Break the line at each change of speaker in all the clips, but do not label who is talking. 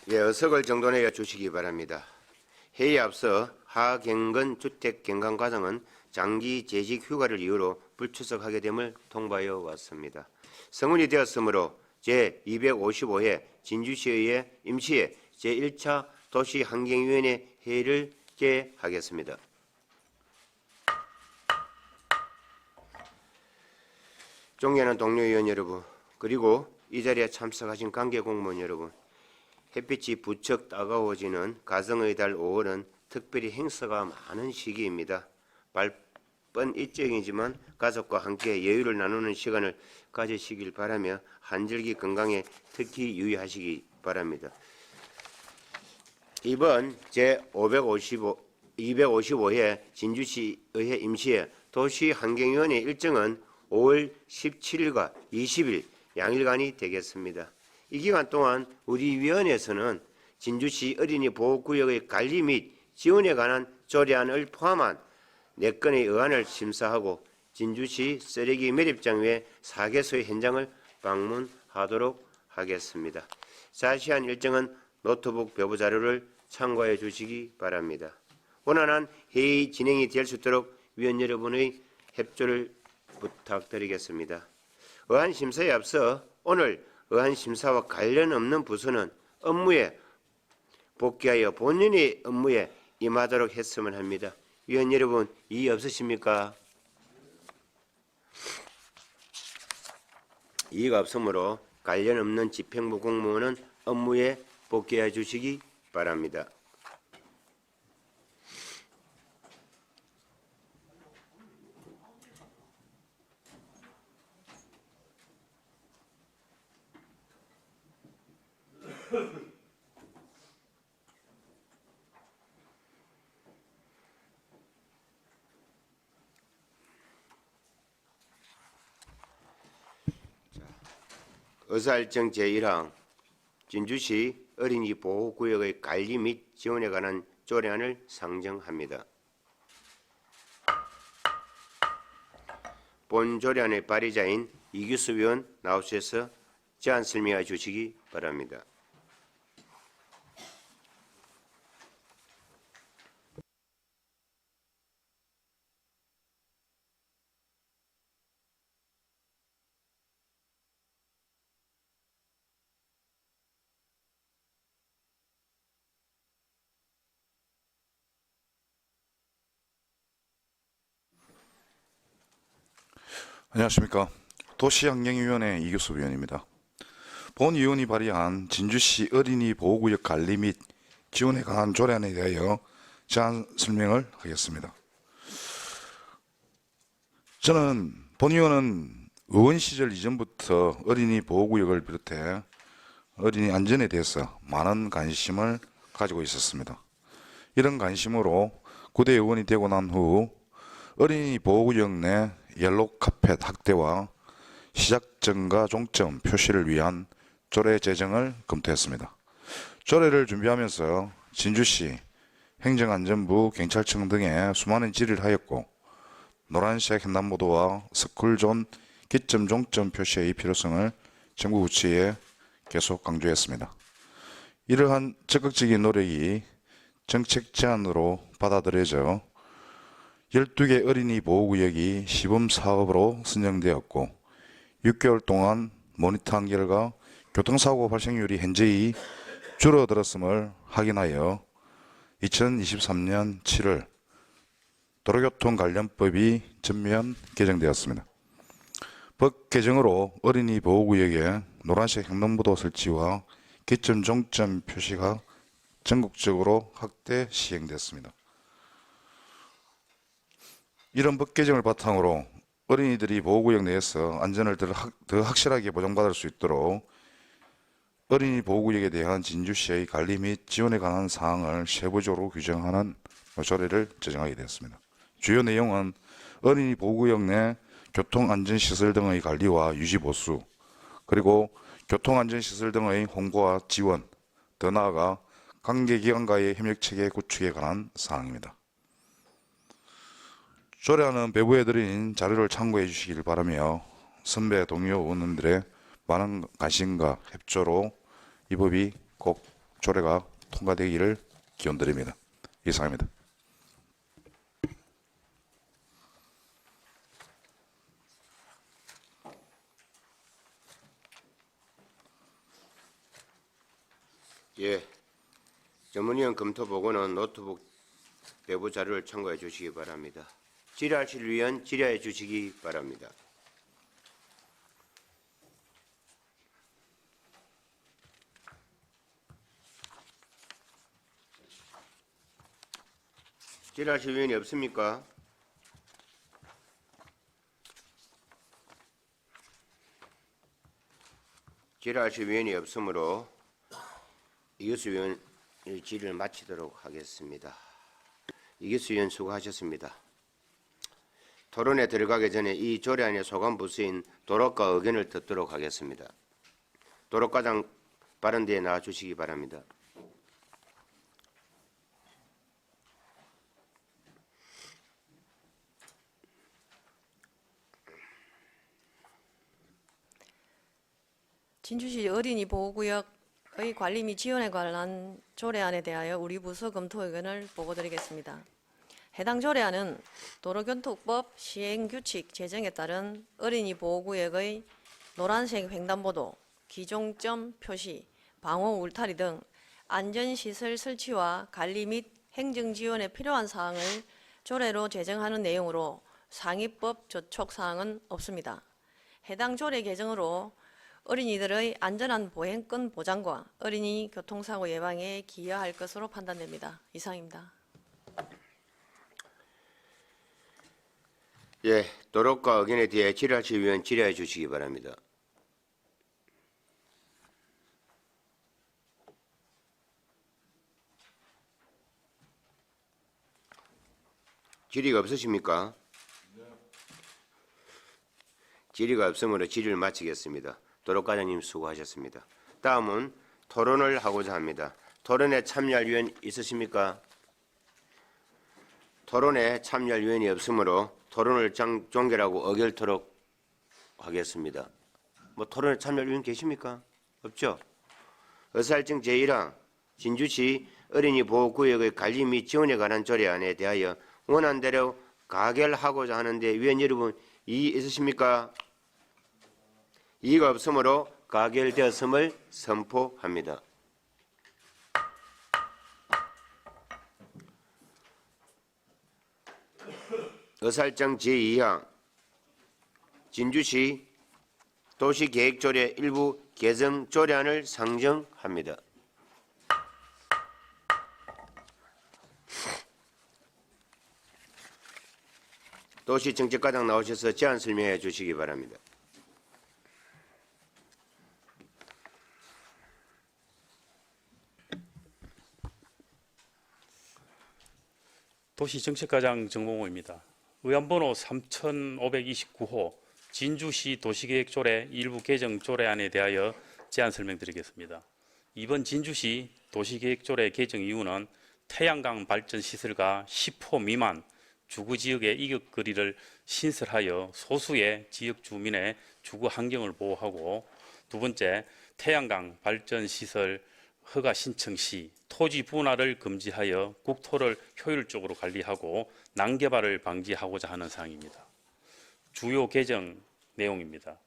예, 어석을 정돈해 주시기 바랍니다. 회의에 앞서 하경근 주택경감과장은 장기 재직 휴가를 이유로 불출석하게 됨을 통보하여 왔습니다. 성운이 되었으므로 제255회 진주시의회 임시회 제1차 도시환경위원회 회의를 개하겠습니다. 존경하는 동료 의원 여러분, 그리고 이 자리에 참석하신 관계 공무원 여러분, 햇빛이 부쩍 따가워지는 가정의 달 5월은 특별히 행사가 많은 시기입니다. 바쁜 일정이지만 가족과 함께 여유를 나누는 시간을 가지시길 바라며 한절기 건강에 특히 유의하시기 바랍니다. 이번 제255회 진주시의회 임시회 도시환경위원회 일정은 5월 17일과 20일 양일간이 되겠습니다. 이 기간 동안 우리 위원회에서는 진주시 어린이 보호구역의 관리 및 지원에 관한 조례안을 포함한 4건의 의안을 심사하고 진주시 쓰레기 매립장 외 4개소의 현장을 방문하도록 하겠습니다. 자세한 일정은 노트북 배부 자료를 참고해 주시기 바랍니다. 원활한 회의 진행이 될 수 있도록 위원 여러분의 협조를 부탁드리겠습니다. 의안 심사에 앞서 오늘 의안 심사와 관련 없는 부서는 업무에 복귀하여 본인의 업무에 임하도록 했으면 합니다. 위원 여러분, 이의 없으십니까? 이의가 없으므로 관련 없는 집행부 공무원은 업무에 복귀해 주시기 바랍니다. 의사일정 제1항 진주시 어린이 보호구역의 관리 및 지원에 관한 조례안을 상정합니다. 본 조례안의 발의자인 이규수 위원 나오셔서 제안 설명해 주시기 바랍니다.
안녕하십니까. 도시환경위원회 이규수 위원입니다. 본 위원이 발의한 진주시 어린이 보호구역 관리 및 지원에 관한 조례안에 대하여 제안 설명을 하겠습니다. 저는 본 위원은 의원 시절 이전부터 어린이 보호구역을 비롯해 어린이 안전에 대해서 많은 관심을 가지고 있었습니다. 이런 관심으로 9대 의원이 되고 난 후 어린이 보호구역 내 옐로우 카펫 확대와 시작 전과 종점 표시를 위한 조례 제정을 검토했습니다. 조례를 준비하면서 진주시 행정안전부 경찰청 등에 수많은 질의를 하였고 노란색 횡단보도와 스쿨존 기점 종점 표시의 필요성을 정부 부처에 계속 강조했습니다. 이러한 적극적인 노력이 정책 제안으로 받아들여져 12개 어린이 보호구역이 시범사업으로 선정되었고 6개월 동안 모니터한 결과 교통사고 발생률이 현저히 줄어들었음을 확인하여 2023년 7월 도로교통관련법이 전면 개정되었습니다. 법 개정으로 어린이 보호구역에 노란색 횡단보도 설치와 기점 종점 표시가 전국적으로 확대 시행됐습니다. 이런 법 개정을 바탕으로 어린이들이 보호구역 내에서 안전을 더 확실하게 보장받을 수 있도록 어린이 보호구역에 대한 진주시의 관리 및 지원에 관한 사항을 세부적으로 규정하는 조례를 제정하게 되었습니다. 주요 내용은 어린이 보호구역 내 교통안전시설 등의 관리와 유지 보수, 그리고 교통안전시설 등의 홍보와 지원, 더 나아가 관계기관과의 협력체계 구축에 관한 사항입니다. 조례안은 배부해 드린 자료를 참고해 주시길 바라며 선배 동료 의원님들의 많은 관심과 협조로 이 법이 꼭 조례가 통과되기를 기원드립니다. 이상입니다.
예, 전문위원 검토 보고는 노트북 내부 자료를 참고해 주시기 바랍니다. 질의하실 위원 질의해 주시기 바랍니다. 질의하실 위원이 없습니까? 질의하실 위원이 없으므로 이규수 위원 질의를 마치도록 하겠습니다. 이규수 위원 수고하셨습니다. 토론에 들어가기 전에 이 조례안의 소관 부서인 도로과 의견을 듣도록 하겠습니다. 도로과장 발언대에 나와 주시기 바랍니다.
진주시 어린이 보호구역의 관리 및 지원에 관한 조례안에 대하여 우리 부서 검토 의견을 보고드리겠습니다. 해당 조례안은 도로교통법 시행규칙 제정에 따른 어린이 보호구역의 노란색 횡단보도, 기종점 표시, 방호 울타리 등 안전시설 설치와 관리 및 행정지원에 필요한 사항을 조례로 제정하는 내용으로 상위법 저촉사항은 없습니다. 해당 조례 개정으로 어린이들의 안전한 보행권 보장과 어린이 교통사고 예방에 기여할 것으로 판단됩니다. 이상입니다.
예, 도로과 의견에 대해 질의하실 위원 질의해 주시기 바랍니다. 질의가 없으십니까? 질의가 없으므로 질의를 마치겠습니다. 도로과장님 수고하셨습니다. 다음은 토론을 하고자 합니다. 토론에 참여할 위원 있으십니까? 토론에 참여할 위원이 없으므로 토론을 종결하고 의결토록 하겠습니다. 토론에 참여할 위원 계십니까? 없죠? 의사일정 제1항 진주시 어린이 보호구역의 관리 및 지원에 관한 조례안에 대하여 원안대로 가결하고자 하는데 위원 여러분 이의 있으십니까? 이의가 없으므로 가결되었음을 선포합니다. 의사일정 제2항 진주시 도시계획조례 일부 개정 조례안을 상정합니다. 도시정책과장 나오셔서 제안 설명해 주시기 바랍니다.
도시정책과장 정봉호입니다. 의안번호 3529호 진주시 도시계획조례 일부 개정 조례안에 대하여 제안 설명드리겠습니다. 이번 진주시 도시계획조례 개정 이유는 태양광 발전시설과 10호 미만 주거지역의 이격거리를 신설하여 소수의 지역 주민의 주거 환경을 보호하고, 두 번째, 태양광 발전시설 허가 신청 시 토지 분할을 금지하여 국토를 효율적으로 관리하고 난개발을 방지하고자 하는 사항입니다. 주요 개정 내용입니다.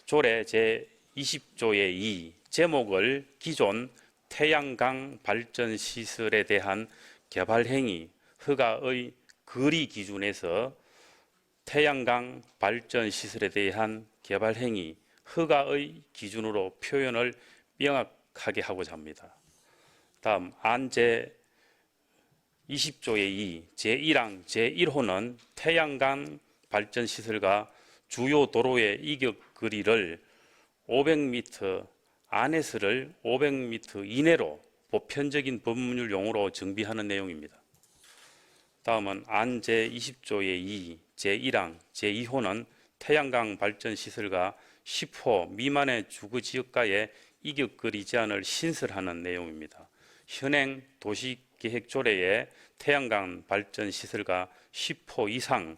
조례 제20조의 2 제목을 기존 태양광 발전시설에 대한 개발행위 허가의 거리 기준에서 태양광 발전시설에 대한 개발행위 허가의 기준으로 표현을 명확하게 하고자 합니다. 다음 안 제20조의 2 제1항 제1호는 태양광 발전시설과 주요 도로의 이격거리를 500m 안에서를 500m 이내로 보편적인 법률 용어로 정비하는 내용입니다. 다음은 안 제20조의 2 제1항 제2호는 태양광 발전시설과 10호 미만의 주거지역가의 이격거리 제한을 신설하는 내용입니다. 현행 도시계획조례에 태양광 발전시설과 10호 이상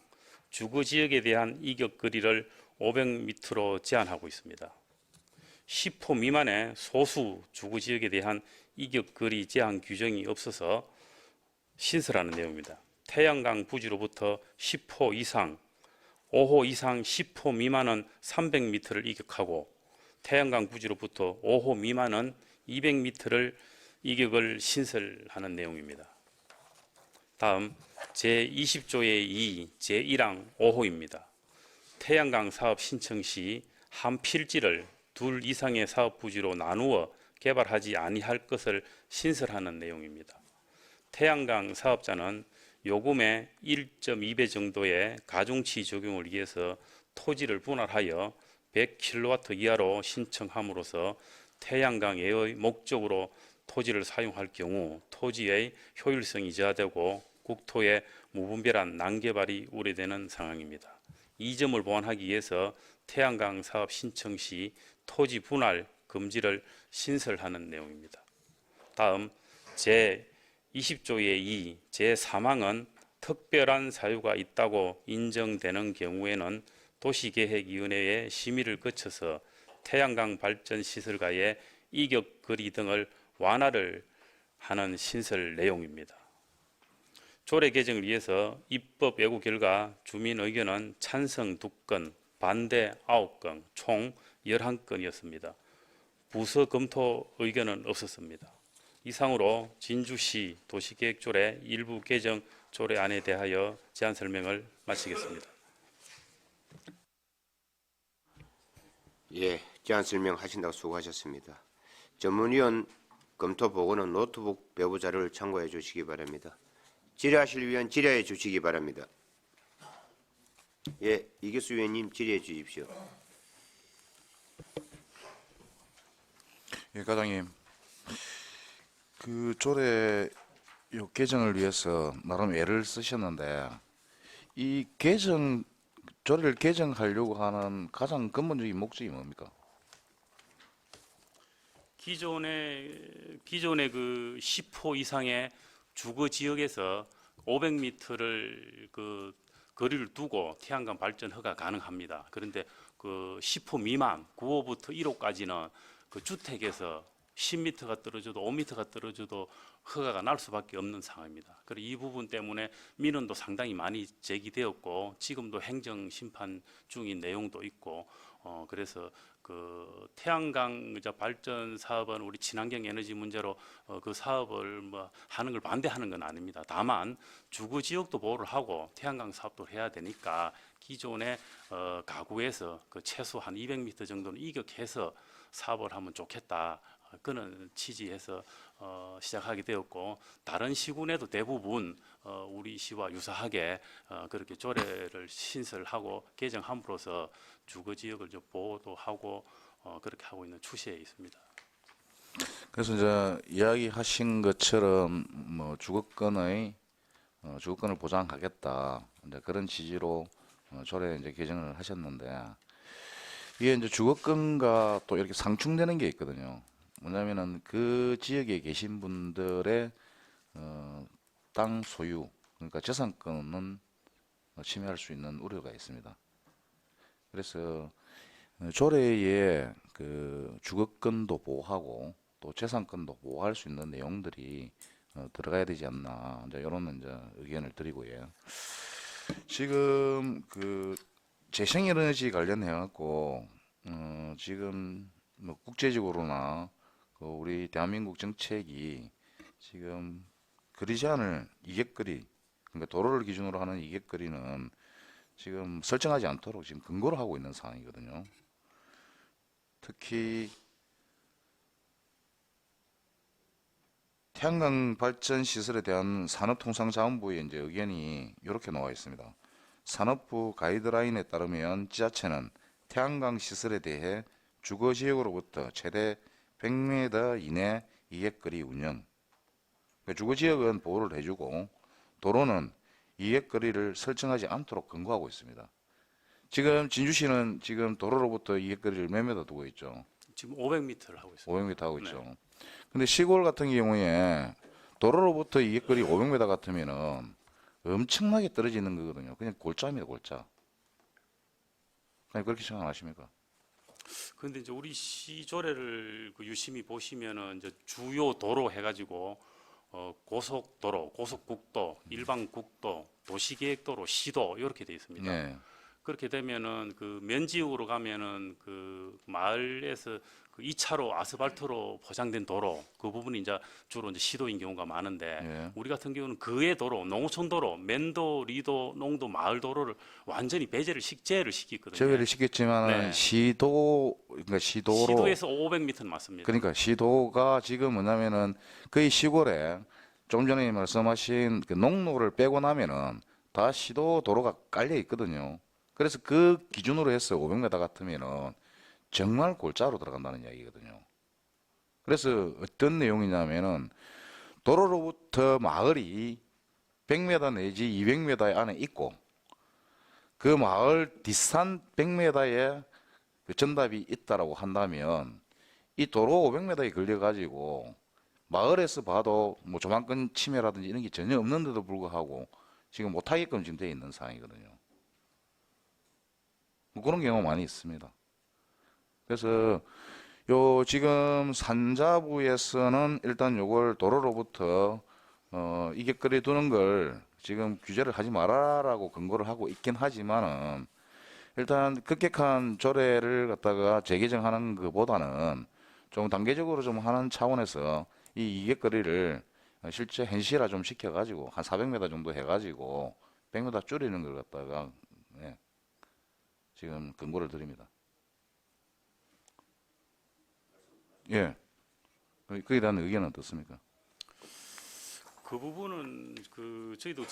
주거지역에 대한 이격거리를 500m로 제한하고 있습니다. 10호 미만의 소수 주거 지역에 대한 이격 거리 제한 규정이 없어서 신설하는 내용입니다. 태양광 부지로부터 10호 이상, 5호 이상 10호 미만은 300m를 이격하고 태양광 부지로부터 5호 미만은 200m를 이격을 신설하는 내용입니다. 다음 제20조의 2 제1항 5호입니다. 태양광 사업 신청 시 한 필지를 둘 이상의 사업 부지로 나누어 개발하지 아니할 것을 신설하는 내용입니다. 태양광 사업자는 요금의 1.2배 정도의 가중치 적용을 위해서 토지를 분할하여 100kW 이하로 신청함으로써 태양광의 목적으로 토지를 사용할 경우 토지의 효율성이 저하되고 국토의 무분별한 난개발이 우려되는 상황입니다. 이 점을 보완하기 위해서 태양광 사업 신청 시 토지 분할 금지를 신설하는 내용입니다. 다음 제20조의 2 제3항은 특별한 사유가 있다고 인정되는 경우에는 도시계획위원회의 심의를 거쳐서 태양광 발전 시설과의 이격 거리 등을 완화를 하는 신설 내용입니다. 조례 개정을 위해서 입법 예고 결과 주민 의견은 찬성 2건, 반대 9건, 총 11건이었습니다. 부서 검토 의견은 없었습니다. 이상으로 진주시 도시계획조례 일부 개정 조례안에 대하여 제안 설명을 마치겠습니다.
예, 제안 설명하신다고 수고하셨습니다. 전문위원 검토 보고는 노트북 배부 자료를 참고해 주시기 바랍니다. 질의하실 위원 질의해 주시기 바랍니다. 예, 이교수 위원님 질의해 주십시오.
예, 과장님. 그 조례 요 개정을 위해서 나름 애를 쓰셨는데 이 조례를 개정하려고 하는 가장 근본적인 목적이 뭡니까?
기존의 그 10호 이상의 주거 지역에서 500m를 그 거리를 두고 태양광 발전 허가 가능합니다. 그런데 그 10호 미만 9호부터 1호까지는 그 주택에서 10m가 떨어져도 5m가 떨어져도 허가가 날 수밖에 없는 상황입니다. 그리고 이 부분 때문에 민원도 상당히 많이 제기되었고 지금도 행정 심판 중인 내용도 있고 그래서 그 태양광 발전 사업은 우리 친환경 에너지 문제로 그 사업을 뭐 하는 걸 반대하는 건 아닙니다. 다만 주거 지역도 보호를 하고 태양광 사업도 해야 되니까 기존의 가구에서 그 최소 한 200m 정도는 이격해서 사업을 하면 좋겠다. 그는 취지에서 시작하게 되었고 다른 시군에도 대부분 우리 시와 유사하게 그렇게 조례를 신설하고 개정함으로써 주거 지역을 좀 보호도 하고 그렇게 하고 있는 추세에 있습니다.
그래서 이제 이야기하신 것처럼 뭐 주거권을 보장하겠다 이제 그런 취지로 조례 이제 개정을 하셨는데 이게 이제 주거권과 또 이렇게 상충되는 게 있거든요. 뭐냐면은 그 지역에 계신 분들의 땅 소유 그러니까 재산권은 침해할 수 있는 우려가 있습니다. 그래서 조례에 그 주거권도 보호하고 또 재산권도 보호할 수 있는 내용들이 들어가야 되지 않나 이제 이런 이제 의견을 드리고요. 지금 그 재생에너지 관련해 갖고 지금 뭐 국제적으로나 우리 대한민국 정책이 지금 거리 제한을 2객거리 그러니까 도로를 기준으로 하는 2객거리는 지금 설정하지 않도록 지금 권고를 하고 있는 상황이거든요. 특히 태양광 발전 시설에 대한 산업통상자원부의 이제 의견이 이렇게 나와 있습니다. 산업부 가이드라인에 따르면 지자체는 태양광 시설에 대해 주거지역으로부터 최대 100m 이내 이객거리 운영. 그러니까 주거지역은 보호를 해주고 도로는 이객거리를 설정하지 않도록 권고하고 있습니다. 지금 진주시는 지금 도로로부터 이객거리를 몇 미터 두고 있죠?
지금 500m를 하고 있습니다.
500m 하고 있죠.
네.
근데 시골 같은 경우에 도로로부터 이객거리 500m 같으면은 엄청나게 떨어지는 거거든요. 그냥 골짜입니다, 골짜. 그냥 그렇게 생각하십니까?
그런데 이제 우리 시조례를 그 유심히 보시면은 이제 주요 도로 해가지고 고속도로, 고속국도, 일반국도, 도시계획도로, 시도 이렇게 돼 있습니다.
예.
그렇게 되면은 그 면지역으로 가면은 그 마을에서 그 2차로 아스팔트로 포장된 도로 그 부분이 이제 주로 이제 시도인 경우가 많은데
예.
우리 같은 경우는 그의 도로, 농어촌 도로, 면도, 리도, 농도, 마을 도로를 완전히 제외를 시키거든요.
제외를 시켰지만
네.
그러니까 시도로
시도에서 500m는 맞습니다.
그러니까 시도가 지금 뭐냐면은 거의 시골에 좀 전에 말씀하신 그 농로를 빼고 나면은 다 시도 도로가 깔려 있거든요. 그래서 그 기준으로 해서 500m 같으면은 정말 골자로 들어간다는 이야기거든요. 그래서 어떤 내용이냐면은 도로로부터 마을이 100m 내지 200m 안에 있고 그 마을 뒷산 100m에 그 전답이 있다라고 한다면 이 도로 500m에 걸려가지고 마을에서 봐도 뭐 조만권 침해라든지 이런 게 전혀 없는데도 불구하고 지금 못하게끔 지금 되어 있는 상황이거든요. 뭐 그런 경우가 많이 있습니다. 그래서 요 지금 산자부에서는 일단 요걸 도로로부터 이격거리 두는 걸 지금 규제를 하지 말아라고 권고를 하고 있긴 하지만은 일단 급격한 조례를 갖다가 재개정하는 것보다는 좀 단계적으로 좀 하는 차원에서 이 이격거리를 실제 현실화 좀 시켜가지고 한 400m 정도 해가지고 100m 줄이는 걸 갖다가 예, 지금 권고를 드립니다. 예. 그에 대한 의견은 어떻습니까?
그 부분은 그 저희도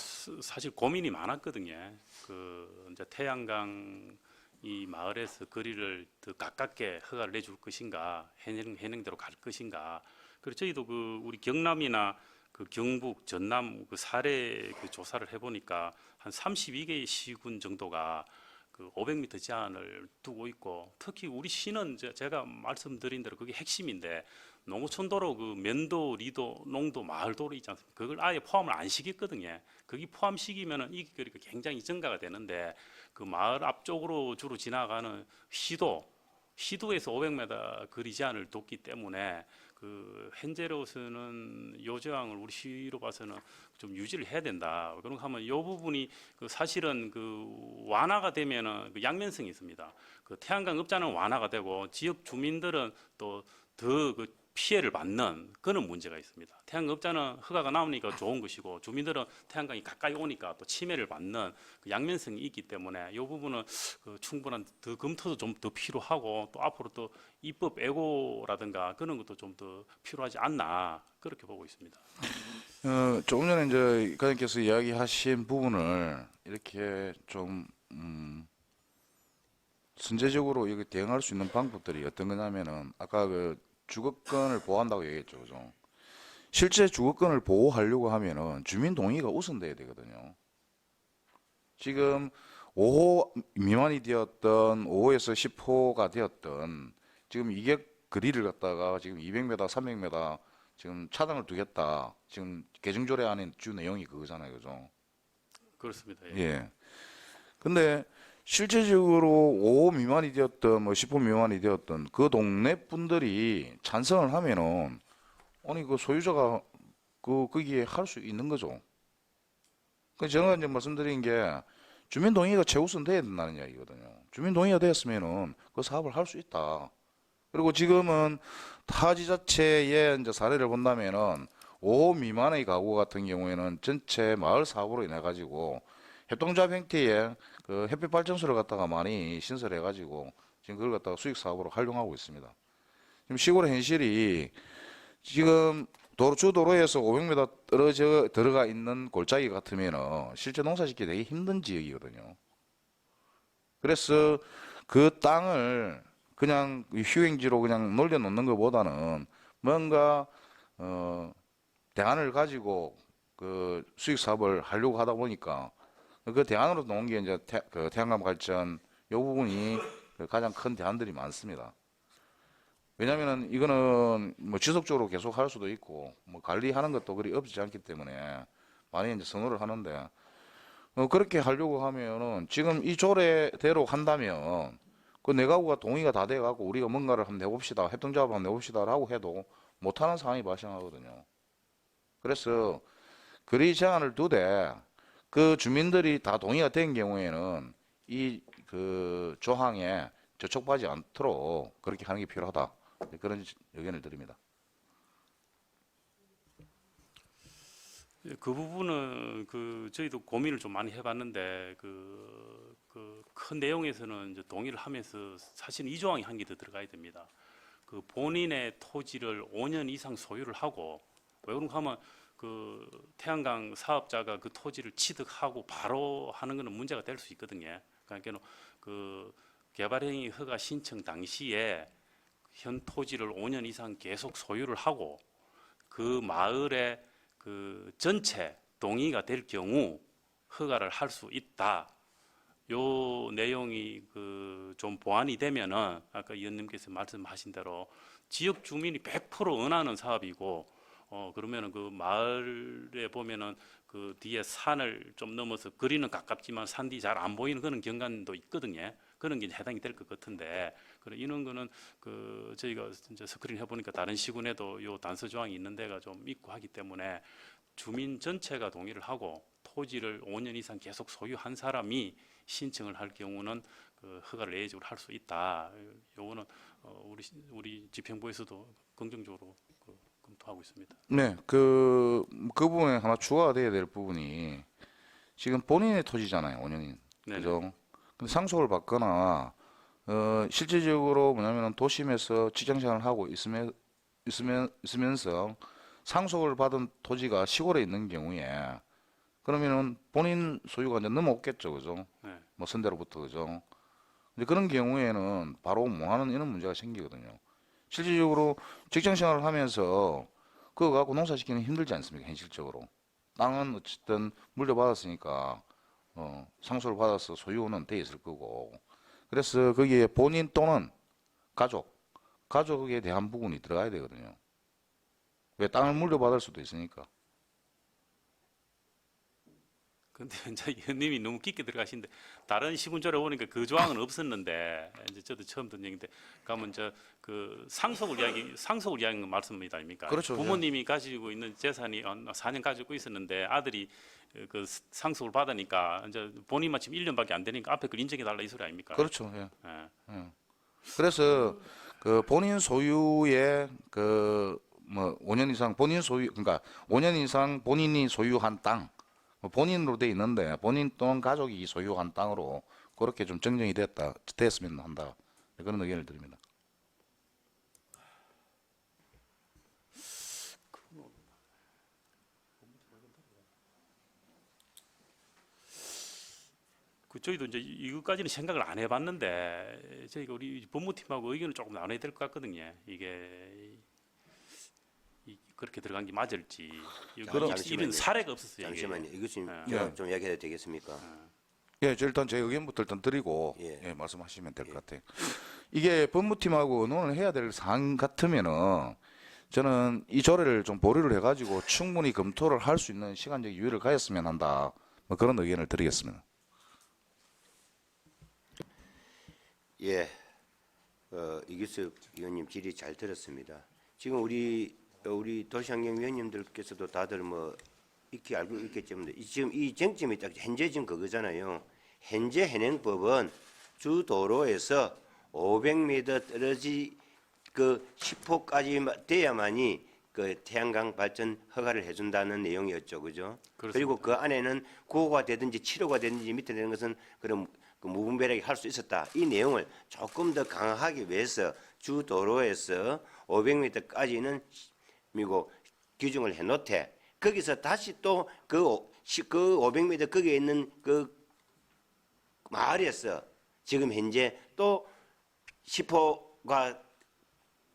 사실 고민이 많았거든요. 그 이제 태양강 이 마을에서 거리를 더 가깝게 허가를 내줄 것인가, 현행대로 갈 것인가. 그리고 저희도 그 우리 경남이나 그 경북, 전남 그 사례 그 조사를 해보니까 한 32개의 시군 정도가 그 500m 제한을 두고 있고, 특히 우리 시는 제가 말씀드린 대로 그게 핵심인데 농어촌도로 그 면도, 리도, 농도, 마을도로 있지 않습니까? 그걸 아예 포함을 안 시켰거든요. 거기 포함시키면은 이 거리가 굉장히 증가가 되는데 그 마을 앞쪽으로 주로 지나가는 시도에서 500m 거리 제한을 뒀기 때문에 그 현재로서는 요 조항을 우리 시로 봐서는 좀 유지를 해야 된다. 그런가 하면 이 부분이 그 사실은 그 완화가 되면은 그 양면성이 있습니다. 그 태양광 업자는 완화가 되고 지역 주민들은 또 더 그 피해를 받는 그런 문제가 있습니다. 태양광 업자는 허가가 나오니까 좋은 것이고 주민들은 태양광이 가까이 오니까 또 침해를 받는 그 양면성이 있기 때문에 이 부분은 그 충분한 더 검토도 좀 더 필요하고 또 앞으로 또 입법 애고라든가 그런 것도 좀 더 필요하지 않나 그렇게 보고 있습니다.
조금 전에 이제 과장께서 이야기하신 부분을 이렇게 좀 선제적으로 이렇게 대응할 수 있는 방법들이 어떤 거냐면은 아까 그 주거권을 보호한다고 얘기했죠, 그죠? 실제 주거권을 보호하려고 하면은 주민 동의가 우선돼야 되거든요. 지금 5호 미만이 되었던 5호에서 10호가 되었던 지금 이게 거리를 갖다가 지금 200m, 300m 지금 차단을 두겠다. 지금 개정조례 안에 주 내용이 그거잖아요, 그죠?
그렇습니다. 예.
예. 근데 실제적으로 5호 미만이 되었던 뭐 10호 미만이 되었던 그 동네 분들이 찬성을 하면은 아니 그 소유자가 거기에 할 수 있는 거죠. 그 제가 이제 말씀드린 게 주민 동의가 최우선 돼야 된다는 이야기거든요. 주민 동의가 되었으면은 그 사업을 할 수 있다. 그리고 지금은 타 지자체의 이제 사례를 본다면은 5호 미만의 가구 같은 경우에는 전체 마을 사업으로 인해 가지고 협동조합 형태의 그 햇빛 발전소를 갖다가 많이 신설해 가지고 지금 그걸 갖다가 수익 사업으로 활용하고 있습니다. 지금 시골의 현실이 지금 주도로에서 500m 떨어져 들어가 있는 골짜기 같으면은 실제 농사짓기 되게 힘든 지역이거든요. 그래서 그 땅을 그냥 휴행지로 그냥 놀려놓는 것보다는 뭔가 대안을 가지고 그 수익 사업을 하려고 하다 보니까 그 대안으로 놓은 게 이제 그 태양광 발전 요 부분이 가장 큰 대안들이 많습니다. 왜냐면은 이거는 뭐 지속적으로 계속 할 수도 있고 뭐 관리하는 것도 그리 없지 않기 때문에 많이 이제 선호를 하는데 그렇게 하려고 하면은 지금 이 조례대로 한다면 그 네 가구가 동의가 다 돼갖고 우리가 뭔가를 한번 내봅시다, 협동작업을 한번 내봅시다라고 해도 못하는 상황이 발생하거든요. 그래서 거리 제한을 두되 그 주민들이 다 동의가 된 경우에는 이 그 조항에 저촉하지 않도록 그렇게 하는 게 필요하다. 그런 의견을 드립니다.
그 부분은 그 저희도 고민을 좀 많이 해봤는데 그 큰 내용에서는 이제 동의를 하면서 사실은 이 조항이 한 개 더 들어가야 됩니다. 그 본인의 토지를 5년 이상 소유를 하고 왜 그런가 하면 그 태양광 사업자가 그 토지를 취득하고 바로 하는 것은 문제가 될 수 있거든요. 그러니까 그 개발행위 허가 신청 당시에 현 토지를 5년 이상 계속 소유를 하고 그 마을의 그 전체 동의가 될 경우 허가를 할 수 있다. 요 내용이 그 좀 보완이 되면은 아까 의원님께서 말씀하신 대로 지역 주민이 100% 원하는 사업이고 그러면은 그 마을에 보면은 그 뒤에 산을 좀 넘어서 거리는 가깝지만 산 뒤 잘 안 보이는 그런 경관도 있거든요. 그런 게 해당이 될 것 같은데 이런 거는 그 저희가 이제 스크린 해보니까 다른 시군에도 요 단서 조항이 있는 데가 좀 있고 하기 때문에 주민 전체가 동의를 하고 토지를 5년 이상 계속 소유한 사람이 신청을 할 경우는 그 허가를 예외적으로 할 수 있다. 요거는 우리 집행부에서도 긍정적으로 검토하고 있습니다.
네, 그 부분에 하나 추가가 돼야 될 부분이 지금 본인의 토지잖아요, 5년인.
네네.
그죠? 근데 상속을 받거나 실질적으로 뭐냐면 도심에서 직장생활을 하고 있으면서 상속을 받은 토지가 시골에 있는 경우에 그러면은 본인 소유가 이제 넘어오겠죠, 그죠?
네.
뭐 선대로부터, 그죠? 근데 그런 경우에는 바로 뭐하는 이런 문제가 생기거든요. 실질적으로 직장생활을 하면서 그거 갖고 농사짓기는 힘들지 않습니까, 현실적으로? 땅은 어쨌든 물려받았으니까 상속을 받아서 소유는 돼 있을 거고. 그래서 거기에 본인 또는 가족에 대한 부분이 들어가야 되거든요. 왜 땅을 물려받을 수도 있으니까.
근데 이제 의원님이 너무 깊게 들어가시는데 다른 시군조례 보니까 그 조항은 없었는데 이제 저도 처음 듣는 얘기인데 가면 그 상속을 이야기하는 말씀입니다, 아닙니까?
그렇죠.
부모님이 가지고 있는 재산이 4년 가지고 있었는데 아들이 그 상속을 받으니까 이제 본인만 지금 1년밖에 안 되니까 앞에 걸 인정해 달라 이 소리 아닙니까?
그렇죠. 예.
예.
그래서 그 본인 소유의 그 뭐 5년 이상 본인 소유, 그러니까 5년 이상 본인이 소유한 땅, 본인으로 돼 있는데 본인 또는 가족이 소유한 땅으로 그렇게 좀 정정이 됐으면 한다. 그런 의견을 드립니다.
그 저희도 이제 이것까지는 생각을 안 해봤는데 저희가 우리 법무팀하고 의견을 조금 나눠야 될 것 같거든요. 이게 그렇게 들어간 게 맞을지. 이런
잠시만요.
사례가 없었어요.
잠시만요. 이것좀
예.
좀 이야기해도 되겠습니까?
예, 저 일단 제 의견부터 일단 드리고
예.
말씀하시면 될 것 같아요. 이게 법무팀하고 의논을 해야 될 사안 같으면은 저는 이 조례를 좀 보류를 해가지고 충분히 검토를 할 수 있는 시간적 여유를 가졌으면 한다. 뭐 그런 의견을 드리겠습니다.
예, 이규섭 의원님 질의 잘 들었습니다. 지금 우리 도시환경위원님들께서도 다들 뭐 익히 알고 있겠지만 지금 이 쟁점이 딱 현재 지금 그거잖아요. 현재 현행법은 주 도로에서 500m 떨어지 그 10호까지 돼야만이 그 태양광 발전 허가를 해준다는 내용이었죠, 그죠?
그렇습니다.
그리고 그 안에는 9호가 되든지 7호가 되든지 밑에 되는 것은 그런 그 무분별하게 할 수 있었다. 이 내용을 조금 더 강화하기 위해서 주 도로에서 500m까지는 미국 규정을 해놓되 거기서 다시 또 그 500m 거기에 있는 그 마을에서 지금 현재 또 10호가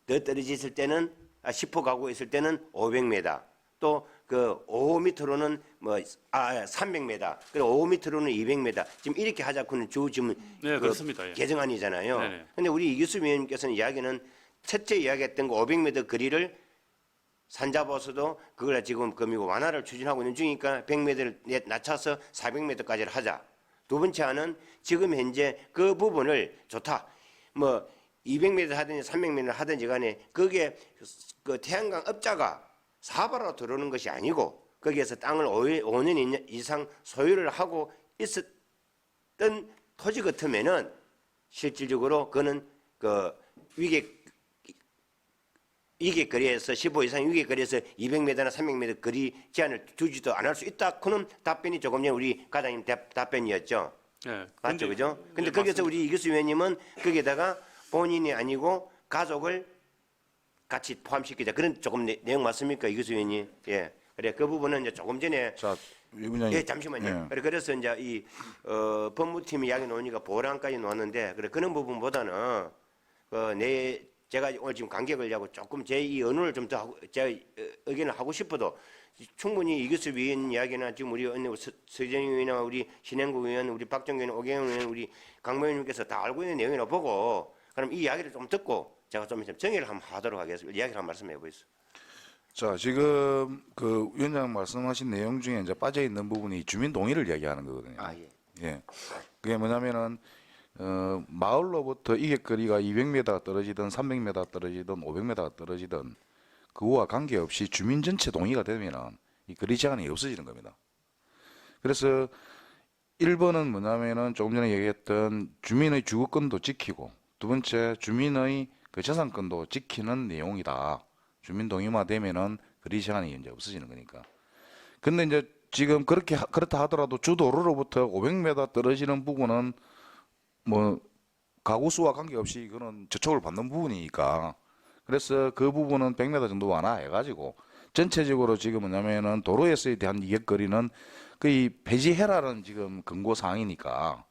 더 떨어져 있을 때는 10호 가고 있을 때는 500m 또 그 5호 밑으로는 300m 그리고 5호 밑으로는 200m 지금 이렇게 하자고는 지금
네, 그렇습니다. 예.
개정안이잖아요.
네네.
근데 우리 이규수 위원님께서는 이야기는 첫째 이야기했던 거 500m 거리를 산잡아서도 그걸 지금 금이고 완화를 추진하고 있는 중이니까 100m를 낮춰서 400m까지를 하자. 두 번째 안은 지금 현재 그 부분을 좋다. 뭐 200m 하든지 300m 하든지 간에 그게 그 태양광 업자가 사업하러 들어오는 것이 아니고 거기에서 땅을 5년 이상 소유를 하고 있었던 토지 같으면은 실질적으로 그는 그 위계 거리에서 15 이상 위계 거리에서 200m나 300m 거리 제한을 두지도 않을 수 있다. 그는 답변이 조금 전에 우리 과장님 답변이었죠.
예.
맞죠, 그죠? 근데
네,
거기서
맞습니다.
우리 이규수 위원님은 거기에다가 본인이 아니고 가족을 같이 포함시키자. 그런 조금 내용 맞습니까, 이규수 위원님? 예. 그래 그 부분은 이제 조금 전에
자, 이 부장님.
예, 잠시만요.
예.
그래서 이제 이 법무팀 이야기 나오니까 보랑까지 나왔는데 그래 그런 부분보다는 제가 오늘 지금 간격을 하고 조금 제 이 언론을 좀 더 하고 제 의견을 하고 싶어도 충분히 이규수 위원 이야기나 지금 우리 서정희 의원이나 우리 신행국 의원, 우리 박정현 의원, 오경영 의원, 우리 강모 의원님께서 다 알고 있는 내용이라 보고 그럼 이 이야기를 좀 듣고 제가 좀 정리를 한번 하도록 하겠습니다. 이야기를 한번 말씀해 보겠습니다.
자, 지금 그 위원장 말씀하신 내용 중에 이제 빠져 있는 부분이 주민 동의를 이야기하는 거거든요.
아 예.
예. 그게 뭐냐면은 마을로부터 이객거리가 200m 떨어지든 300m 떨어지든 500m 떨어지든 그거와 관계없이 주민 전체 동의가 되면은 이 거리 제한이 없어지는 겁니다. 그래서 1번은 뭐냐면은 조금 전에 얘기했던 주민의 주거권도 지키고 두 번째 주민의 그 재산권도 지키는 내용이다. 주민 동의만 되면은 거리 제한이 이제 없어지는 거니까. 근데 이제 지금 그렇다 하더라도 주도로로부터 500m 떨어지는 부분은 뭐 가구 수와 관계없이 이거는 저촉을 받는 부분이니까 그래서 그 부분은 100m 정도 완화해가지고 전체적으로 지금 뭐냐면은 도로에서에 대한 이객거리는 거의 폐지해라는 지금 권고 사항이니까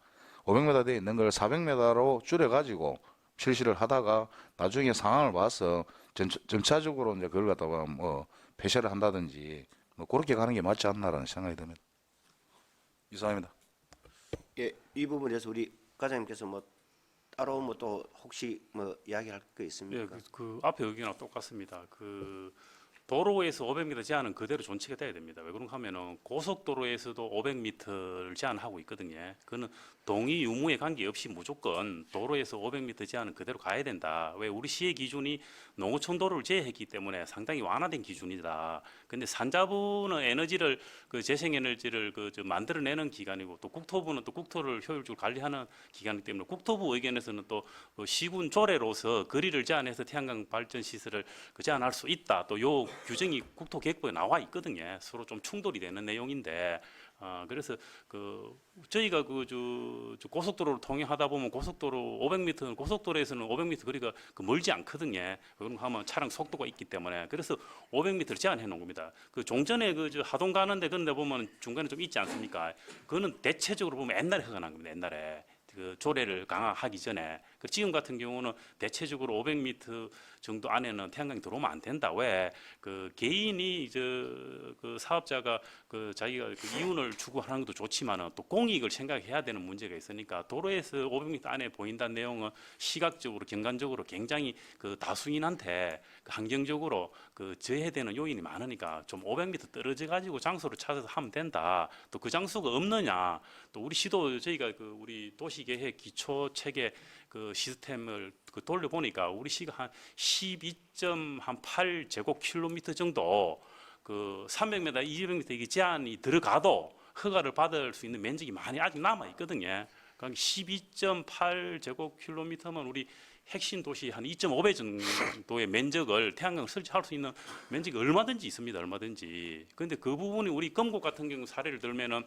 500m 돼 있는 걸 400m로 줄여가지고 실시를 하다가 나중에 상황을 봐서 점차적으로 이제 그걸 갖다가 뭐 폐쇄를 한다든지 뭐 그렇게 가는 게 맞지 않나라는 생각이 듭니다. 이상입니다.
예, 이 부분에서 우리 과장님께서 뭐 따로 뭐 또 혹시 뭐 이야기할 거
예,
있습니까?
그 앞에 의견하고 똑같습니다. 그 도로에서 500m 제한은 그대로 존치가 돼야 됩니다. 왜 그런가 하면은 고속도로에서도 500m를 제한하고 있거든요. 그거는 동의 유무에 관계없이 무조건 도로에서 500m 제한은 그대로 가야 된다. 왜 우리 시의 기준이 농어촌 도로를 제외했기 때문에 상당히 완화된 기준이다. 근데 산자부는 에너지를 그 재생에너지를 만들어내는 기관이고 또 국토부는 또 국토를 효율적으로 관리하는 기관이기 때문에 국토부 의견에서는 또 그 시군 조례로서 거리를 제한해서 태양광 발전 시설을 제한할 수 있다. 또 요 규정이 국토계획부에 나와 있거든요. 서로 좀 충돌이 되는 내용인데 그래서 그 저희가 저 고속도로를 통행하다 보면 고속도로 500m 고속도로에서는 500m 거리가 멀지 않거든요. 그럼 하면 차량 속도가 있기 때문에 그래서 500m를 제한해 놓은 겁니다. 그 종전에 저 하동 가는데 그런데 보면 중간에 좀 있지 않습니까? 그거는 대체적으로 보면 옛날에 허가 난 겁니다. 옛날에. 그 조례를 강화하기 전에 지금 같은 경우는 대체적으로 500m 정도 안에는 태양광이 들어오면 안 된다. 왜? 그 개인이 그 사업자가 그 자기가 그 이윤을 추구하는 것도 좋지만은 또 공익을 생각해야 되는 문제가 있으니까 도로에서 500m 안에 보인다는 내용은 시각적으로 경관적으로 굉장히 그 다수인한테 그 환경적으로 그 저해되는 요인이 많으니까 좀 500m 떨어져 가지고 장소를 찾아서 하면 된다. 또 그 장소가 없느냐? 또 우리 시도 저희가 그 우리 도시계획 기초 체계 그 시스템을 그 돌려보니까 우리 시가 한 12.8 제곱킬로미터 정도 그 300m, 200m 이게 제한이 들어가도 허가를 받을 수 있는 면적이 많이 아직 남아 있거든요. 그러니까 12.8 제곱킬로미터면 우리 핵심 도시 한 2.5배 정도의 면적을 태양광을 설치할 수 있는 면적이 얼마든지 있습니다. 얼마든지. 그런데 그 부분이 우리 금곡 같은 경우 사례를 들면은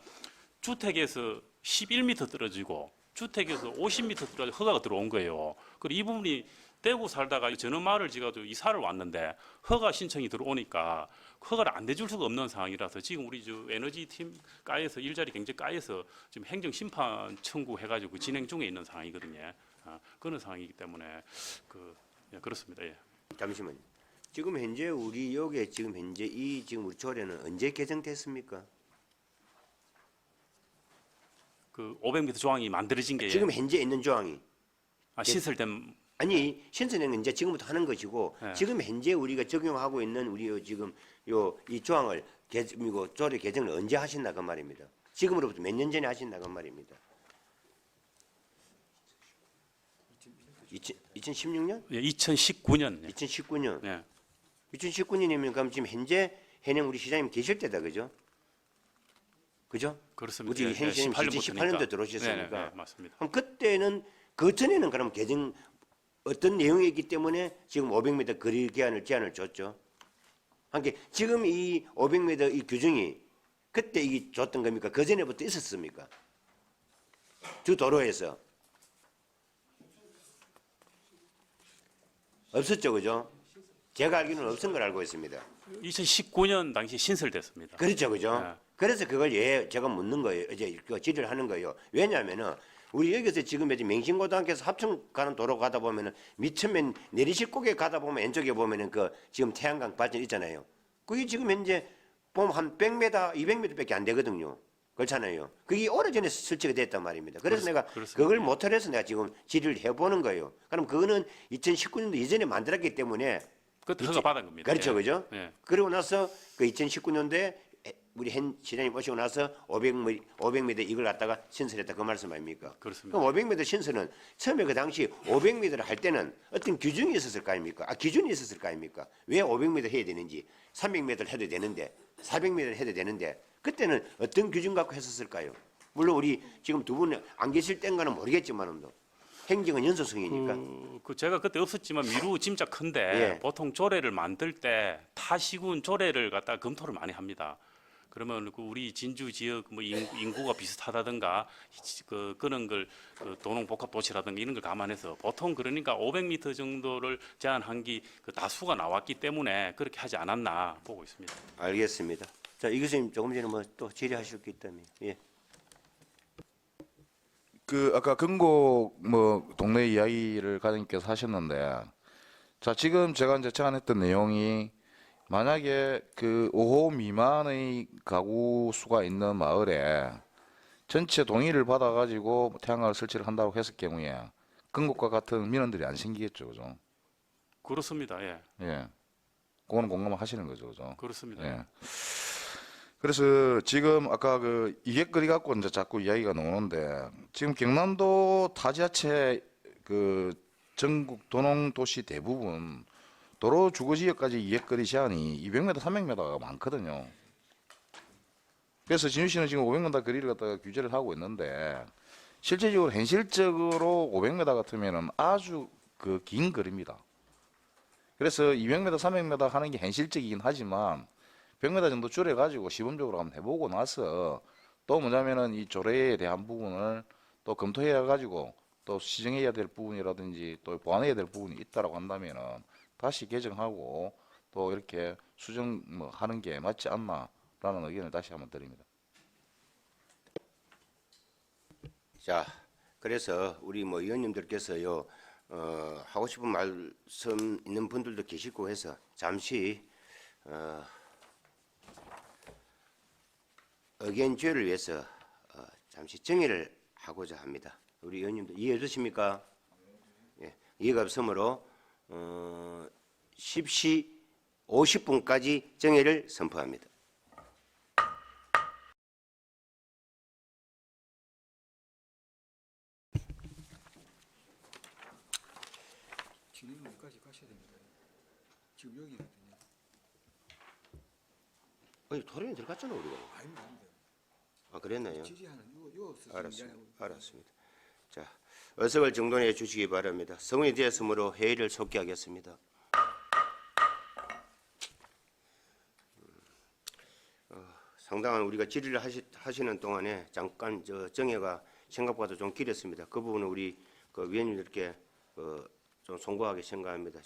주택에서 11m 떨어지고 주택에서 50m 떨어져 허가가 들어온 거예요. 그리고 이 부분이 대구 살다가 전원마을을 지가지고 이사를 왔는데 허가 신청이 들어오니까 허가를 안 내줄 수가 없는 상황이라서 지금 우리 저 에너지 팀 까에서 일자리 경제 까에서 지금 행정 심판 청구해가지고 진행 중에 있는 상황이거든요. 그런 상황이기 때문에 그렇습니다. 예.
잠시만요. 지금 현재 우리 여기에 지금 현재 이 지금 우리 조례는 언제 개정됐습니까?
그 500m 조항이 만들어진 게
지금 현재 있는 조항이
시설된
아니 신선에는 이제 지금부터 하는 것이고
네.
지금 현재 우리가 적용하고 있는 우리 지금 이 조항을 조례 개정을 언제 하신다 그 말입니다. 지금으로부터 몇 년 전에 하신다 그 말입니다. 2016년?
예, 2019년.
2019년.
예.
2019년이면 그럼 지금 현재 현행 우리 시장님 계실 때다, 그죠? 그죠?
그렇습니다.
우리 현 시장님 2018년도 들어오셨으니까.
네, 맞습니다.
그럼 그때는 그 전에는 그럼 개정 어떤 내용이기 때문에 지금 500m 거리 제한을 줬죠. 함께 지금 이 500m 이 규정이 그때 이 줬던 겁니까? 그 전에부터 있었습니까? 주 도로에서 없었죠, 그죠? 제가 알기로는 없은 걸 알고 있습니다.
2019년 당시 신설됐습니다.
그렇죠, 그죠?
네.
그래서 그걸 제가 묻는 거예요. 이제 그 질의를 하는 거예요. 왜냐하면은 우리 여기서 지금 이제 맹신고등학교에서 합천 가는 도로 가다 보면은 미천면 내리실곡에 가다 보면 왼쪽에 보면은 그 지금 태양광 발전 있잖아요. 그게 지금 현재 보면 한 100m, 200m밖에 안 되거든요. 그렇잖아요. 그게 오래전에 설치가 됐단 말입니다. 그래서 내가
그렇습니다.
그걸 못해서 내가 지금 질의를 해보는 거예요. 그럼 그거는 2019년도 이전에 만들었기 때문에
그때 허가 받은 겁니다.
그렇죠,
예.
그죠?
예.
그리고 나서 그 2019년도에 우리 현 시장님 오시고 나서 500m 이걸 갖다가 신설했다 그 말씀 아닙니까?
그렇습니다.
그럼 500m 신설은 처음에 그 당시 500m를 할 때는 어떤 규정이 있었을 거 아닙니까? 기준이 있었을 거 아닙니까? 왜 500m 해야 되는지 300m를 해도 되는데 400m를 해도 되는데 그때는 어떤 기준 갖고 했었을까요? 물론 우리 지금 두 분 안 계실 때인가는 모르겠지만도 행정은 연소성이니까
그 제가 그때 없었지만 미루 진짜 큰데
예.
보통 조례를 만들 때 타시군 조례를 갖다 검토를 많이 합니다. 그러면 그 우리 진주 지역 뭐 인구가 비슷하다든가 그런 걸 도농 복합 도시라든가 이런 걸 감안해서 보통 그러니까 500m 정도를 제한한 게 그 다수가 나왔기 때문에 그렇게 하지 않았나 보고 있습니다.
알겠습니다. 자, 이 교수님 조금 전에 뭐 또 질의하실 게 있다며. 예.
그 아까 금곡 뭐 동네 이야기를 과장님께서 하셨는데, 자 지금 제가 이제 제안했던 내용이 만약에 그 5호 미만의 가구 수가 있는 마을에 전체 동의를 받아가지고 태양광 설치를 한다고 했을 경우에 금곡과 같은 민원들이 안 생기겠죠, 그죠?
그렇습니다. 예,
예, 그거는 공감하시는 거죠, 그죠?
그렇습니다.
예. 그래서 지금 아까 그 이객거리 갖고 이제 자꾸 이야기가 나오는데 지금 경남도 타지하체 그 전국 도농 도시 대부분 도로 주거 지역까지 이객거리 제한이 200m, 300m가 많거든요. 그래서 진주시는 지금 500m 거리를 갖다가 규제를 하고 있는데 실질적으로 현실적으로 500m 같으면은 아주 그 긴 거리입니다. 그래서 200m, 300m 하는 게 현실적이긴 하지만 100m 정도 줄여가지고 시범적으로 한번 해보고 나서 또 뭐냐면은 이 조례에 대한 부분을 또 검토해가지고 또 시정해야 될 부분이라든지 또 보완해야 될 부분이 있다라고 한다면은 다시 개정하고 또 이렇게 수정 뭐 하는 게 맞지 않나라는 의견을 다시 한번 드립니다.
자, 그래서 우리 뭐 의원님들께서요 하고 싶은 말씀 있는 분들도 계시고 해서 잠시 의견 조율을 위해서 잠시 정의를 하고자 합니다. 우리 의원님들 이해해 주십니까? 예, 이해가 없으므로 10시 50분까지 정의를 선포합니다.
진행은 여기까지 가셔야 됩니다. 지금 여기거든요.
아니 토론에 들어갔잖아 우리가.
아닙니다, 아닙니다.
아 그랬나요?
지지하는 요
알았습니다. 자, 어석을 정돈해 주시기 바랍니다. 성원이 되었으므로 회의를 속기하겠습니다. 상당한 우리가 질의를 하시는 동안에 잠깐 정회가 생각보다 좀 길었습니다. 그 부분은 우리 그 위원님들께 좀 송구하게 생각합니다.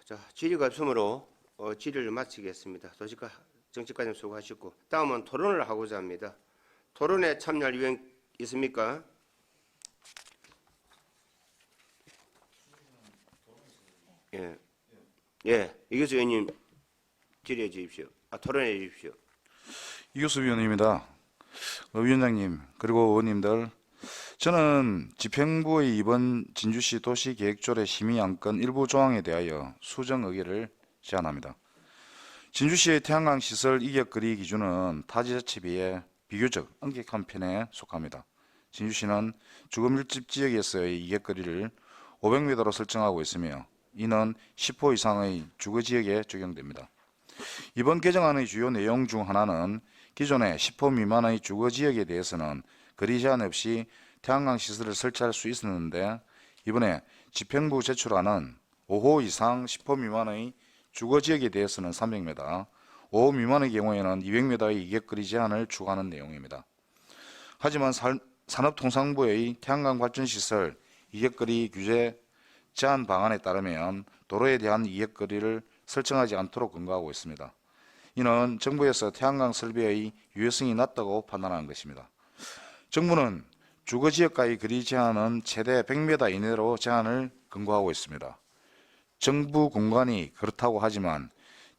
자, 질의가 없으므로 질의를 마치겠습니다. 도시과 정치과장 수고하셨고 다음은 토론을 하고자 합니다. 토론에 참여할 의원 있습니까? 예, 예, 이교수 의원님 질의해 주십시오. 토론해 주십시오.
이교수 위원입니다. 위원장님 그리고 의원님들, 저는 집행부의 이번 진주시 도시계획조례 심의안건 일부 조항에 대하여 수정 의결을 제안합니다. 진주시의 태양광 시설 이격거리 기준은 타지자체 비해 비교적 엄격한 편에 속합니다. 진주시는 주거 밀집 지역에서의 이객거리를 500m로 설정하고 있으며 이는 10호 이상의 주거 지역에 적용됩니다. 이번 개정안의 주요 내용 중 하나는 기존의 10호 미만의 주거 지역에 대해서는 거리 제한 없이 태양광 시설을 설치할 수 있었는데 이번에 집행부 제출안은 5호 이상 10호 미만의 주거 지역에 대해서는 300m, 5호 미만의 경우에는 200m의 이객거리 제한을 추가하는 내용입니다. 하지만 산업통상부의 태양광 발전시설 이객거리 규제 제한 방안에 따르면 도로에 대한 이객거리를 설정하지 않도록 권고하고 있습니다. 이는 정부에서 태양광 설비의 유효성이 낮다고 판단하는 것입니다. 정부는 주거지역과의 거리 제한은 최대 100m 이내로 제한을 권고하고 있습니다. 정부 공간이 그렇다고 하지만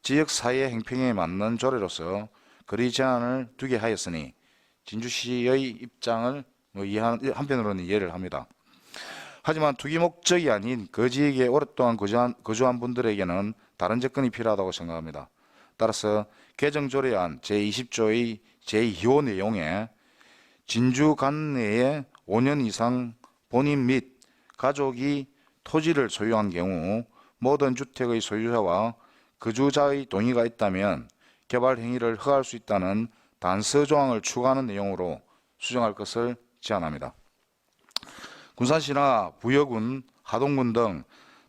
지역 사회 행평에 맞는 조례로서 거리 제한을 두게 하였으니 진주시의 입장을 한편으로는 이해를 합니다. 하지만 투기 목적이 아닌 그 지역에 오랫동안 거주한 분들에게는 다른 접근이 필요하다고 생각합니다. 따라서 개정조례안 제20조의 제2호 내용에 진주 관내에 5년 이상 본인 및 가족이 토지를 소유한 경우 모든 주택의 소유자와 거주자의 동의가 있다면 개발 행위를 허가할 수 있다는 단서 조항을 추가하는 내용으로 수정할 것을 제안합니다. 군산시나 부여군, 하동군 등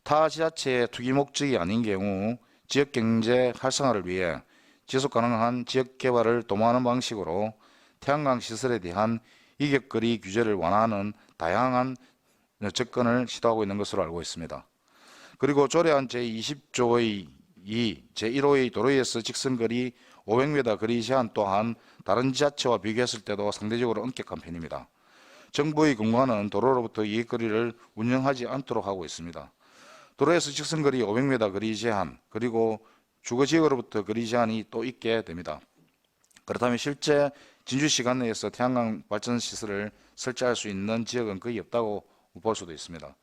타 지자체의 투기 목적이 아닌 경우 지역경제 활성화를 위해 지속가능한 지역개발을 도모하는 방식으로 태양광 시설에 대한 이객거리 규제를 완화하는 다양한 접근을 시도하고 있는 것으로 알고 있습니다. 그리고 조례안 제20조의 2, 제1호의 도로에서 직선거리 500m 거리 제한 또한 다른 지자체와 비교했을 때도 상대적으로 엄격한 편입니다. 정부의 공간은 도로로부터 이객거리를 운영하지 않도록 하고 있습니다. 도로에서 직선거리 500m 거리 제한 그리고 주거지역으로부터 거리 제한이 또 있게 됩니다. 그렇다면 실제 진주시 관내에서 태양광 발전시설을 설치할 수 있는 지역은 거의 없다고 볼 수도 있습니다.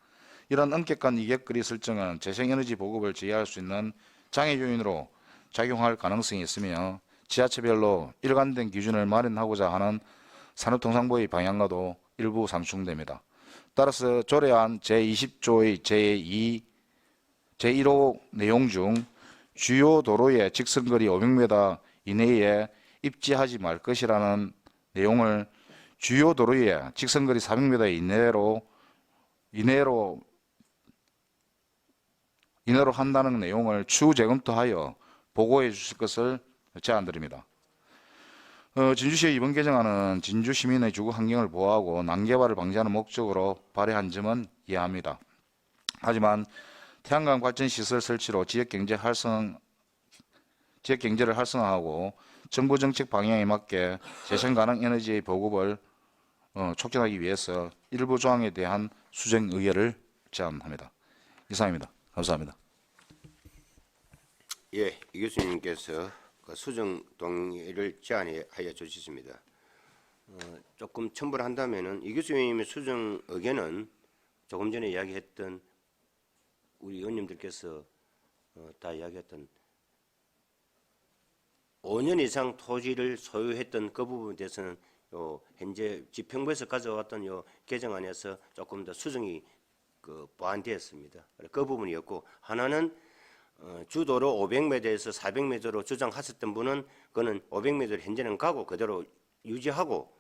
이런 엄격한 이객거리 설정은 재생에너지 보급을 제어할 수 있는 장애 요인으로 작용할 가능성이 있으며 지자체별로 일관된 기준을 마련하고자 하는 산업통상부의 방향과도 일부 상충됩니다. 따라서 조례안 제20조의 제2, 제1호 내용 중 주요 도로의 직선거리 500m 이내에 입지하지 말 것이라는 내용을 주요 도로의 직선거리 400m 이내로 한다는 내용을 추후 재검토하여 보고해 주실 것을 제안드립니다. 진주시의 이번 개정안은 진주 시민의 주거 환경을 보호하고 난개발을 방지하는 목적으로 발의한 점은 이해합니다. 하지만 태양광 발전 시설 설치로 지역 경제를 활성화하고 정부 정책 방향에 맞게 재생 가능 에너지의 보급을 촉진하기 위해서 일부 조항에 대한 수정 의결을 제안합니다. 이상입니다. 감사합니다.
예, 이 교수님께서 그 수정 동의를 제안하여 주셨습니다. 조금 첨부를 한다면은 이 교수님의 수정 의견은 조금 전에 이야기했던 우리 의원님들께서 다 이야기했던 5년 이상 토지를 소유했던 그 부분에 대해서는 현재 집행부에서 가져왔던 개정안에서 조금 더 수정이 보완되었습니다. 그 부분이었고 하나는 주도로 500m에서 400m로 주장하셨던 분은 그거는 500m를 현재는 가고 그대로 유지하고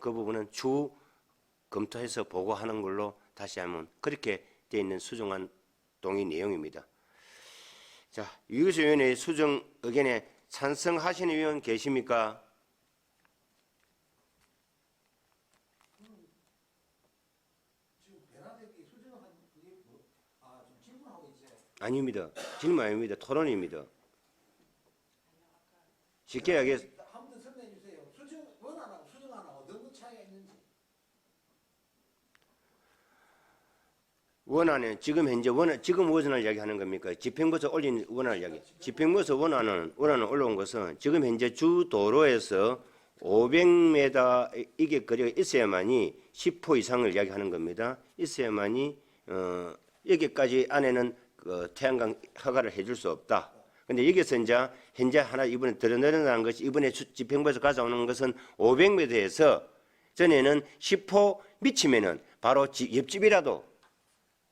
그 부분은 추후 검토해서 보고하는 걸로 다시 한번 그렇게 되어 있는 수정안 동의 내용입니다. 자, 유교수 위원의 수정 의견에 찬성하시는 의원 계십니까? 아닙니다. 질문 아닙니다. 토론입니다. 쉽게 이야기해서
한번 설명해 주세요. 수정 원안하고 수정안하고 어떤 차이가 있는지.
원안은 지금 현재 지금 원안을 이야기하는 겁니까? 집행부에서 올린 원안을 이야기. 집행부에서 원안을 올라온 것은 지금 현재 주 도로에서 500m 이객거리가 있어야만이 10호 이상을 이야기하는 겁니다. 있어야만이 여기까지 안에는 태양광 허가를 해줄 수 없다. 근데 여기서 이제 현재 하나 이번에 더 늘어난 것이 이번에 집행부에서 가져오는 것은 500m에서 전에는 10호 미치면은 바로 옆집이라도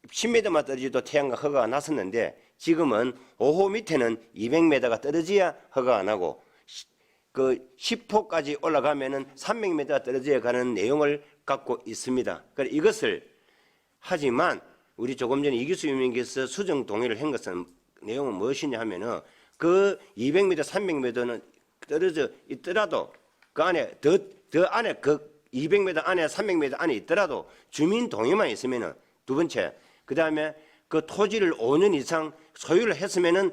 10m만 떨어져도 태양광 허가가 났었는데 지금은 5호 밑에는 200m가 떨어져야 허가가 나고 그 10호까지 올라가면은 300m가 떨어져야 가는 내용을 갖고 있습니다. 그래 이것을 하지만 우리 조금 전에 이규수 의원님께서 수정 동의를 한 것은 내용은 무엇이냐 하면은 그 200m, 300m는 떨어져 있더라도 그 안에 더 안에 그 200m 안에 300m 안에 있더라도 주민 동의만 있으면은 두 번째 그다음에 그 토지를 5년 이상 소유를 했으면은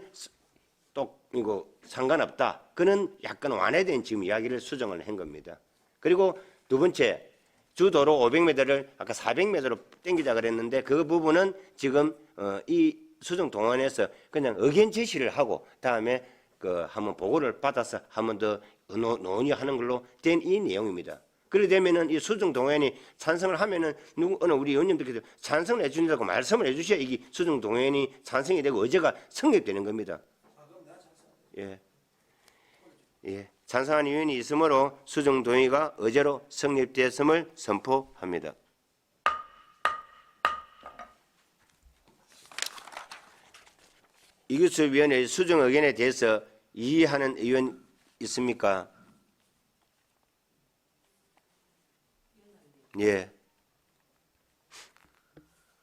또 이거 상관없다. 그는 약간 완화된 지금 이야기를 수정을 한 겁니다. 그리고 두 번째 주도로 500m를 아까 400m로 땡기자 그랬는데 그 부분은 지금 이 수정 동안에서 그냥 의견 제시를 하고 다음에 그 한번 보고를 받아서 한번 더 논의하는 걸로 된 이 내용입니다. 그래 되면은 이 수정 동의안이 찬성을 하면은 어느 우리 의원님들께서 찬성을 해준다고 말씀을 해주셔야 이 수정 동의안이 찬성이 되고 의제가 성립되는 겁니다. 예, 예, 찬성하는 의원이 있으므로 수정 동의가 의제로 성립되었음을 선포합니다. 이규수 위원의 수정 의견에 대해서 이의하는 의원 있습니까? 예.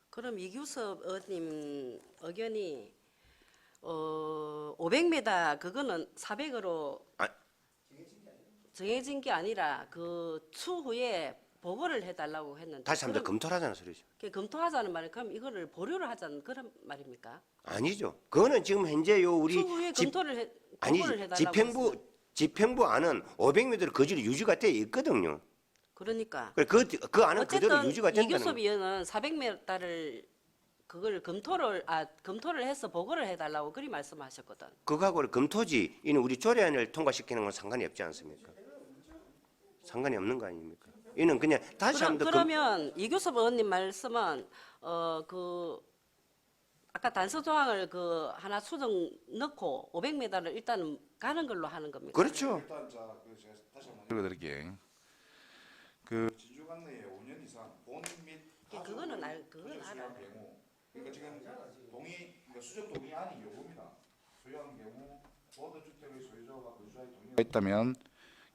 그럼 이규섭 의원님 의견이 500m 그거는 400으로
아.
정해진 게 아니라 그 추후에 보고를 해달라고 했는데
다시 한번 더
그럼
검토를 하자는 소리죠.
검토하자는 말은 그럼 이거를 보류를 하자는 그런 말입니까?
아니죠. 그거는 지금 현재요 우리
추후에 검토를 해 보고를 해달라고 했어요.
집행부 안은 500m를 거지로 유지가 돼 있거든요.
그러니까
그 안은 그대로
어쨌든
유지가 된다는
이규섭
거예요.
의원은 400m를 그걸 검토를 해서 보고를 해달라고 그리 말씀하셨거든.
그거하고 검토지 이는 우리 조례안을 통과시키는 건 상관이 없지 않습니까? 상관이 없는 거 아닙니까? 이는 그냥 다시 한번 더
그러면 이규섭 의원님 말씀은 그 아까 단서 조항을 그 하나 수정 넣고 500m를 일단은 가는 걸로 하는 겁니까?
그렇죠.
일단 제가 다시 한번 읽어드릴게요. 그 진주관 내에 5년 이상 본인 및
그거는 그건 알아.
경우 그러니까 지금 그러니까 수정 동의안이 요구입니다. 소유하는 경우 모든 주택의 소유자가 거주자의 동의가 있다면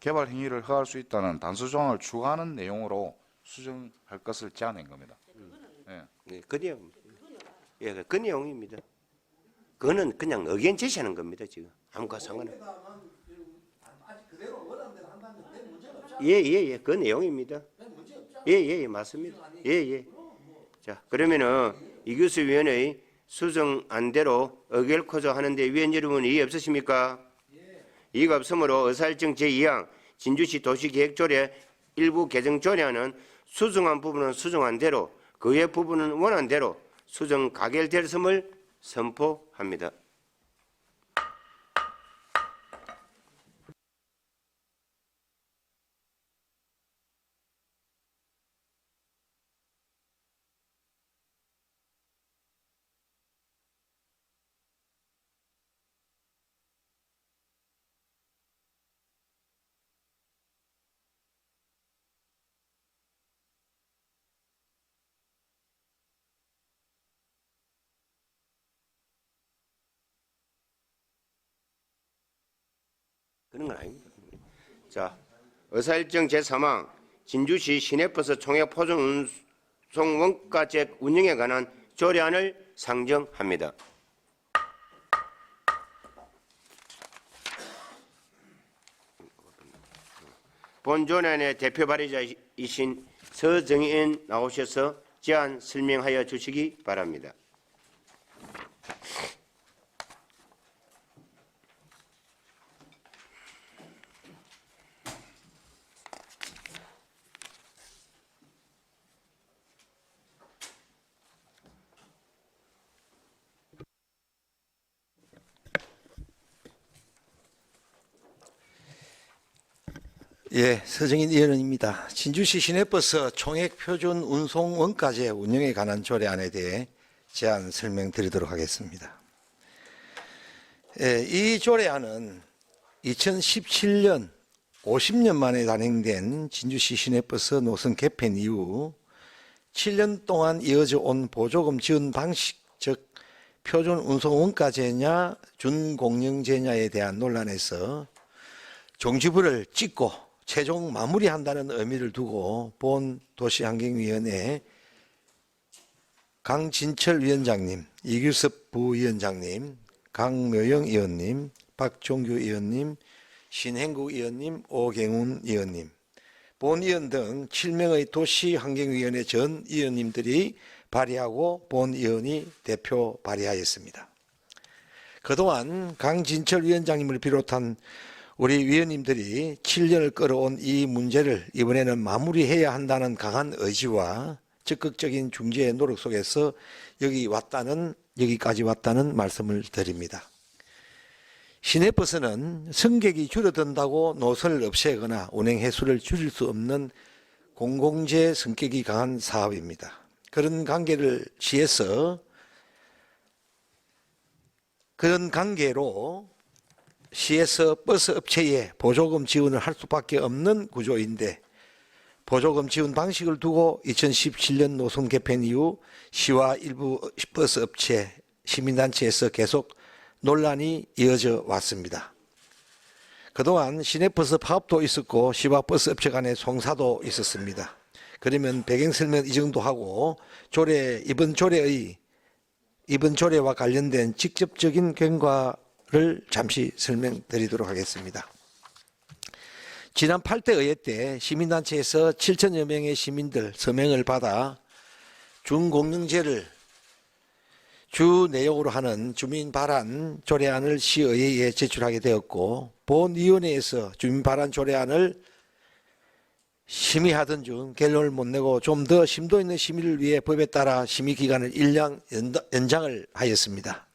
개발 행위를 허가할 수 있다는 단서 조항을 추가하는 내용으로 수정할 것을 제안한 겁니다. 예.
네, 그 내용. 예, 그 내용입니다. 그거는 그냥 의견 제시하는 겁니다. 지금 아무것도 상관없.
아직 그대로 원하는 대로 한다면 별 문제가 없죠.
예, 그 내용입니다.
별 문제 없죠.
예, 맞습니다. 예. 자, 그러면은 이규수 위원의 수정안대로 의결코저 하는데 위원 여러분 이의 없으십니까? 이의가 없으므로 의사일정 제2항 진주시 도시계획조례 일부 개정 조례안은 수정한 부분은 수정한 대로 그 외 부분은 원한 대로 수정 가결되었음을 선포합니다. 그런 건 아닙니다. 자, 의사일정 제3항 진주시 시내버스 총액 포장 운송 원가제 운영에 관한 조례안을 상정합니다. 본 조례안의 대표 발의자이신 서정인 나오셔서 제안 설명하여 주시기 바랍니다.
예, 서정인 의원입니다. 진주시 시내버스 총액 표준 운송 원가제 운영에 관한 조례안에 대해 제안 설명드리도록 하겠습니다. 이 조례안은 2017년 50년 만에 단행된 진주시 시내버스 노선 개편 이후 7년 동안 이어져 온 보조금 지원 방식, 즉 표준 운송 원가제냐 준공영제냐에 대한 논란에서 종지부를 찍고 최종 마무리한다는 의미를 두고 본 도시환경위원회 강진철 위원장님, 이규섭 부위원장님, 강묘영 의원님, 박종규 의원님, 신행국 의원님, 오경훈 의원님, 본 의원 등 7명의 도시환경위원회 전 의원님들이 발의하고 본 의원이 대표 발의하였습니다. 그동안 강진철 위원장님을 비롯한 우리 위원님들이 7년을 끌어온 이 문제를 이번에는 마무리해야 한다는 강한 의지와 적극적인 중재의 노력 속에서 여기까지 왔다는 말씀을 드립니다. 시내버스는 승객이 줄어든다고 노선을 없애거나 운행 횟수를 줄일 수 없는 공공재 성격이 강한 사업입니다. 그런 관계로 시에서 버스 업체에 보조금 지원을 할 수밖에 없는 구조인데 보조금 지원 방식을 두고 2017년 노선 개편 이후 시와 일부 버스 업체, 시민단체에서 계속 논란이 이어져 왔습니다. 그동안 시내버스 파업도 있었고 시와 버스 업체 간의 송사도 있었습니다. 그러면 배경 설명 이 정도 하고 이번 조례와 관련된 직접적인 경과를 잠시 설명드리도록 하겠습니다. 지난 8대 의회 때 시민단체에서 7천여 명의 시민들 서명을 받아 준공영제를 주 내용으로 하는 주민발안 조례안을 시의회에 제출하게 되었고 본위원회에서 주민발안 조례안을 심의하던 중 결론을 못 내고 좀 더 심도 있는 심의를 위해 법에 따라 심의 기간을 1년 연장을 하였습니다.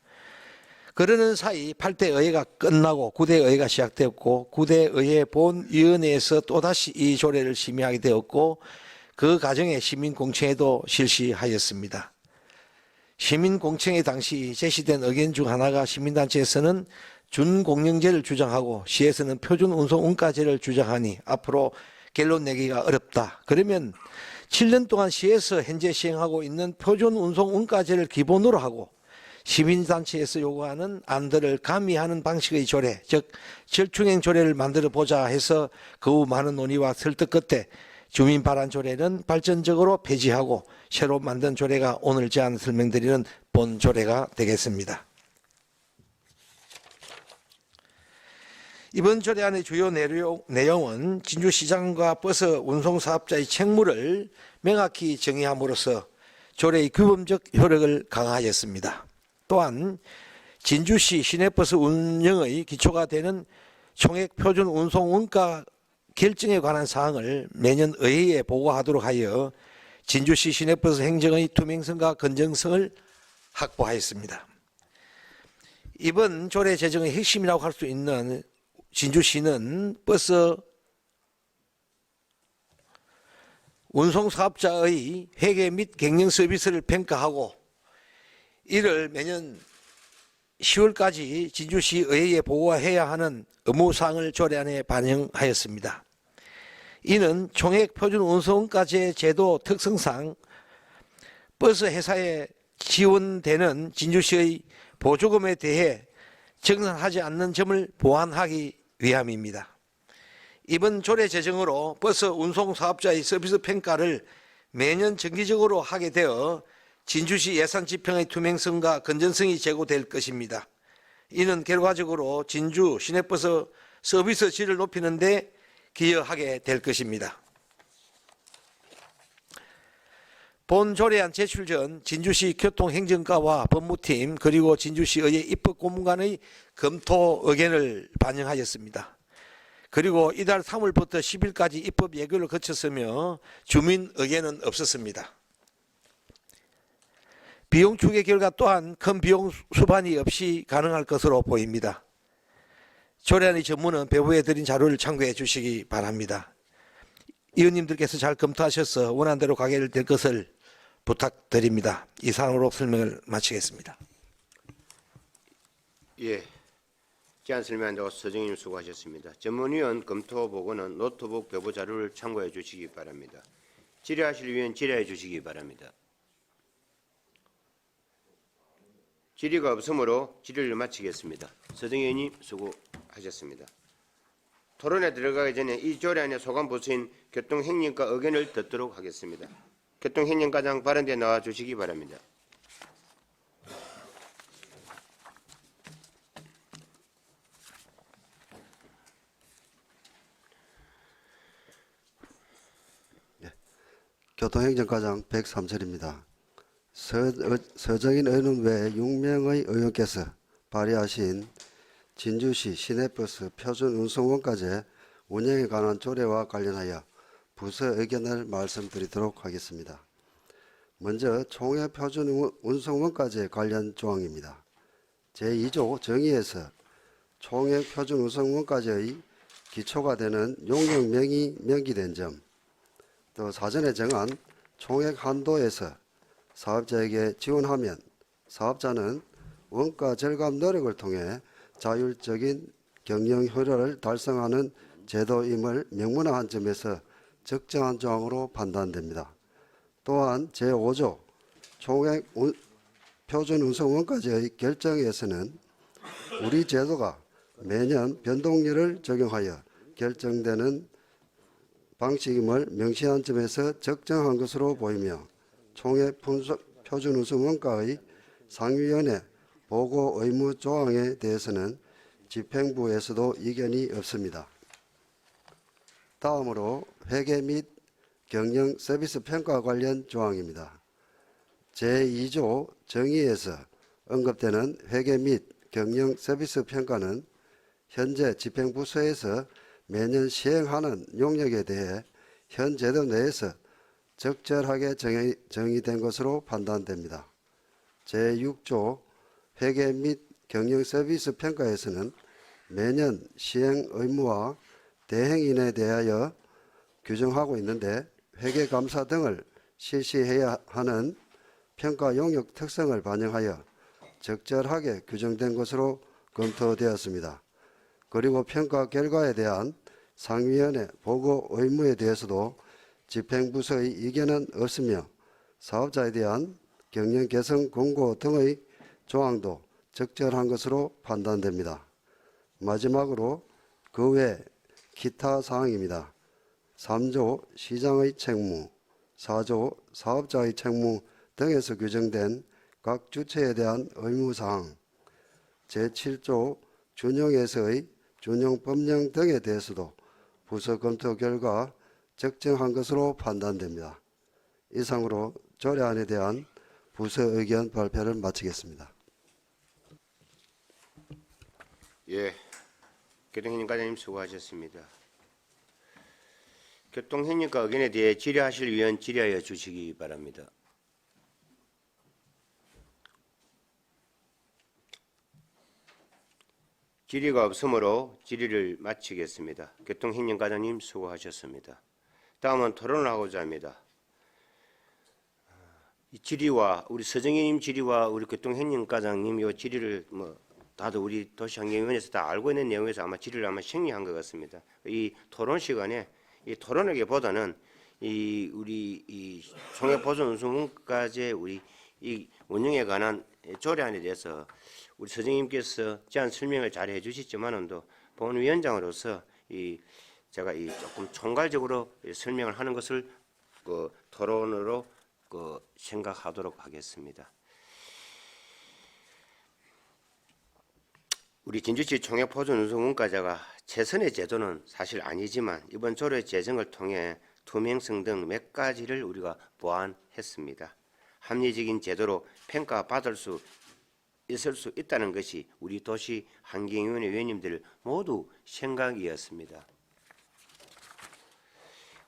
그러는 사이 8대 의회가 끝나고 9대 의회가 시작되었고 9대 의회 본위원회에서 또다시 이 조례를 심의하게 되었고 그 과정에 시민공청회도 실시하였습니다. 시민공청회 당시 제시된 의견 중 하나가 시민단체에서는 준공영제를 주장하고 시에서는 표준운송원가제를 주장하니 앞으로 결론 내기가 어렵다. 그러면 7년 동안 시에서 현재 시행하고 있는 표준운송원가제를 기본으로 하고 시민단체에서 요구하는 안들을 가미하는 방식의 조례, 즉 절충행 조례를 만들어 보자 해서 그 후 많은 논의와 설득 끝에 주민발안 조례는 발전적으로 폐지하고 새로 만든 조례가 오늘 제안 설명드리는 본 조례가 되겠습니다. 이번 조례안의 주요 내용은 진주시장과 버스 운송사업자의 책무를 명확히 정의함으로써 조례의 규범적 효력을 강화하였습니다. 또한 진주시 시내버스 운영의 기초가 되는 총액 표준 운송 원가 결정에 관한 사항을 매년 의회에 보고하도록 하여 진주시 시내버스 행정의 투명성과 건정성을 확보하였습니다. 이번 조례 제정의 핵심이라고 할 수 있는 진주시는 버스 운송사업자의 회계 및 경영 서비스를 평가하고 이를 매년 10월까지 진주시 의회에 보고해야 하는 의무사항을 조례안에 반영하였습니다. 이는 총액 표준 운송가제 제도 특성상 버스 회사에 지원되는 진주시의 보조금에 대해 정산하지 않는 점을 보완하기 위함입니다. 이번 조례 제정으로 버스 운송사업자의 서비스 평가를 매년 정기적으로 하게 되어 진주시 예산 집행의 투명성과 건전성이 제고될 것입니다. 이는 결과적으로 진주 시내버스 서비스 질을 높이는 데 기여하게 될 것입니다. 본 조례안 제출 전 진주시 교통행정과와 법무팀 그리고 진주시의회 입법고문관의 검토 의견을 반영하였습니다. 그리고 이달 3월부터 10일까지 입법 예결을 거쳤으며 주민 의견은 없었습니다. 비용 추계 결과 또한 큰 비용 수반이 없이 가능할 것으로 보입니다. 조례안의 전문은 배후에 드린 자료를 참고해 주시기 바랍니다. 의원님들께서 잘 검토하셔서 원안대로 가게 될 것을 부탁드립니다. 이상으로 설명을 마치겠습니다.
예, 제안 설명한다고 서정님 수고하셨습니다. 전문위원 검토 보고는 노트북 배부 자료를 참고해 주시기 바랍니다. 질의하실 위원 질의해 주시기 바랍니다. 질의가 없으므로 질의를 마치겠습니다. 서정 의원님 수고하셨습니다. 토론에 들어가기 전에 이 조례안의 소관 부서인 교통행정과 의견을 듣도록 하겠습니다. 교통행정과장 발언대에 나와 주시기 바랍니다.
교통행정과장 103철입니다. 서정인 의원 외 6명의 의원께서 발의하신 진주시 시내버스 표준 운송 원가제 운영에 관한 조례와 관련하여 부서 의견을 말씀드리도록 하겠습니다. 먼저 총회 표준 운송 원가제 관련 조항입니다. 제2조 정의에서 총회 표준 운송 원가제의 기초가 되는 용역명이 명기된 점, 또 사전에 정한 총액 한도에서 사업자에게 지원하면 사업자는 원가 절감 노력을 통해 자율적인 경영 효율을 달성하는 제도임을 명문화한 점에서 적정한 조항으로 판단됩니다. 또한 제5조 총액 표준 운송 원가제의 결정에서는 우리 제도가 매년 변동률을 적용하여 결정되는 방식임을 명시한 점에서 적정한 것으로 보이며 총액 표준 운송 원가의 상위원회 보고 의무 조항에 대해서는 집행부에서도 이견이 없습니다. 다음으로 회계 및 경영 서비스 평가 관련 조항입니다. 제2조 정의에서 언급되는 회계 및 경영 서비스 평가는 현재 집행부서에서 매년 시행하는 용역에 대해 현 제도 내에서 적절하게 정의된 것으로 판단됩니다. 제6조 회계 및 경영 서비스 평가에서는 매년 시행 의무와 대행인에 대하여 규정하고 있는데 회계 감사 등을 실시해야 하는 평가 용역 특성을 반영하여 적절하게 규정된 것으로 검토되었습니다. 그리고 평가 결과에 대한 상위원회 보고 의무에 대해서도 집행부서의 이견은 없으며 사업자에 대한 경영 개선 공고 등의 조항도 적절한 것으로 판단됩니다. 마지막으로 그 외 기타 사항입니다. 3조 시장의 책무, 4조 사업자의 책무 등에서 규정된 각 주체에 대한 의무사항, 제7조 준용에서의 준용법령 등에 대해서도 부서 검토 결과 적정한 것으로 판단됩니다. 이상으로 조례안에 대한 부서 의견 발표를 마치겠습니다.
예, 교통행정과장님 수고하셨습니다. 교통행정과 의견에 대해 질의하실 위원 질의하여 주시기 바랍니다. 질의가 없으므로 질의를 마치겠습니다. 교통행정과장님 수고하셨습니다. 다음은 토론을 하고자 합니다. 이 질의와 우리 서정희님 질의와 우리 교통행정과장님 이 질의를 다들 우리 도시환경위원회에서 다 알고 있는 내용에서 아마 질의를 아마 정리한 것 같습니다. 이 토론 시간에 이 토론하기보다는 우리 총액보존운송문과제 우리 이 운영에 관한 조례안에 대해서 우리 서정님께서 제안 설명을 잘 해주셨지만은도 본위원장으로서 제가 조금 총괄적으로 설명을 하는 것을 토론으로 생각하도록 하겠습니다. 우리 진주시 총액보존운송문과제가 최선의 제도는 사실 아니지만 이번 조례 제정을 통해 투명성 등 몇 가지를 우리가 보완했습니다. 합리적인 제도로 평가받을 수 있을 수 있다는 것이 우리 도시환경위원회 위원님들 모두 생각이었습니다.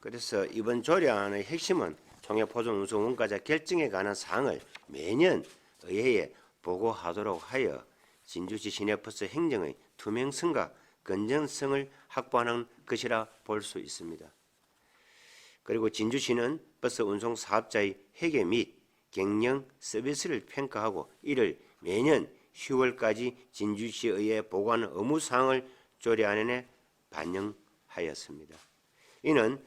그래서 이번 조례안의 핵심은 총액보존운송문과제 결정에 관한 사항을 매년 의회에 보고하도록 하여 진주시 시내버스 행정의 투명성과 건전성을 확보하는 것이라 볼 수 있습니다. 그리고 진주시는 버스 운송 사업자의 회계 및 경영 서비스를 평가하고 이를 매년 10월까지 진주시의회 보고하는 의무사항을 조례안에 반영하였습니다. 이는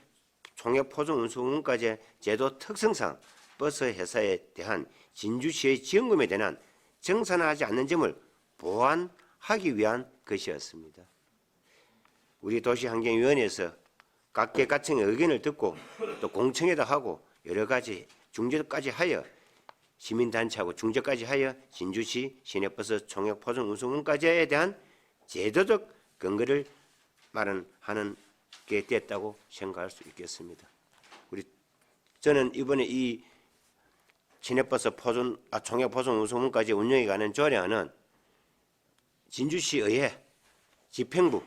총액포종운송문과제 제도 특성상 버스 회사에 대한 진주시의 지원금에 대한 정산하지 않는 점을 보완하기 위한 것이었습니다. 우리 도시환경위원회에서 각계각층의 의견을 듣고 또 공청회도 하고 여러 가지 중재까지 하여 시민단체하고 중재까지 하여 진주시 시내버스 총액포종운송문과제에 대한 제도적 근거를 마련하는 게 됐다고 생각할 수 있겠습니다. 저는 이번에 이 시내버스 총액포종운송문과제 운영에 관한 조례안은 진주시의회, 집행부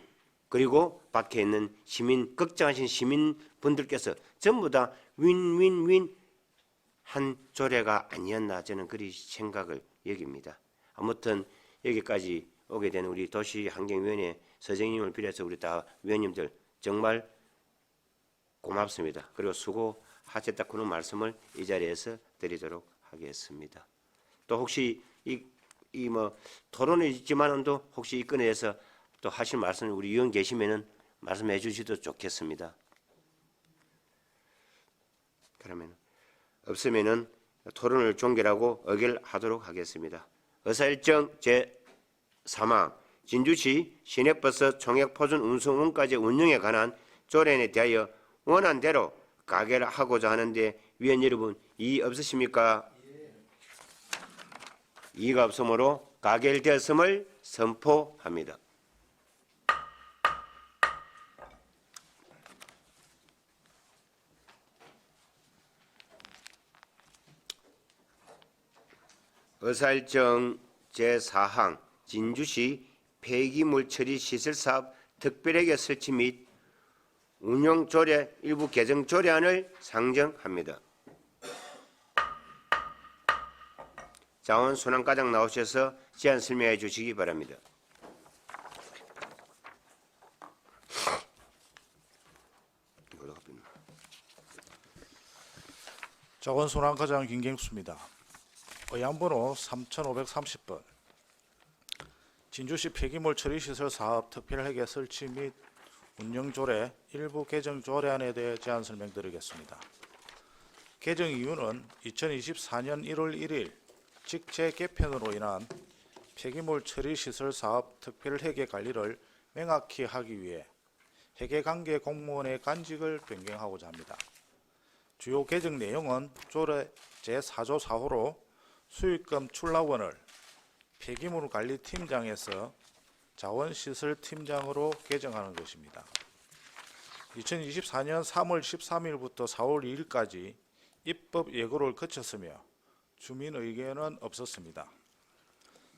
그리고 밖에 있는 시민, 걱정하신 시민분들께서 전부 다 윈윈윈 한 조례가 아니었나 저는 그리 생각을 여깁니다. 아무튼 여기까지 오게 된 우리 도시환경위원회 서정님을 비롯해서 우리 다 위원님들 정말 고맙습니다. 그리고 수고하셨다 그런 말씀을 이 자리에서 드리도록 하겠습니다. 또 혹시 뭐 토론이 있지만도 혹시 이 건에서 또 하실 말씀 우리 위원 계시면은 말씀해 주셔도 좋겠습니다. 그러면 없으면은 토론을 종결하고 의결하도록 하겠습니다. 의사일정 제3항 진주시 시내버스 총액포준 운송문과제 운영에 관한 조례안에 대하여 원안대로 가결을 하고자 하는데 위원 여러분 이의 없으십니까? 이의가 없으므로 가결되었음을 선포합니다. 의사일정 제4항 진주시 폐기물 처리 시설 사업 특별회계 설치 및 운영 조례 일부 개정 조례안을 상정합니다. 자원순환과장 나오셔서 제안 설명해 주시기 바랍니다.
자원순환과장 김경수입니다. 의안번호 3530번 진주시 폐기물 처리시설 사업 특별회계 설치 및 운영조례 일부 개정 조례안에 대해 제안 설명드리겠습니다. 개정 이유는 2024년 1월 1일 직제 개편으로 인한 폐기물 처리시설 사업 특별회계 관리를 명확히 하기 위해 회계관계 공무원의 관직을 변경하고자 합니다. 주요 개정 내용은 조례 제4조 4호로 수익금 출납원을 폐기물관리팀장에서 자원시설팀장으로 개정하는 것입니다. 2024년 3월 13일부터 4월 2일까지 입법 예고를 거쳤으며 주민 의견은 없었습니다.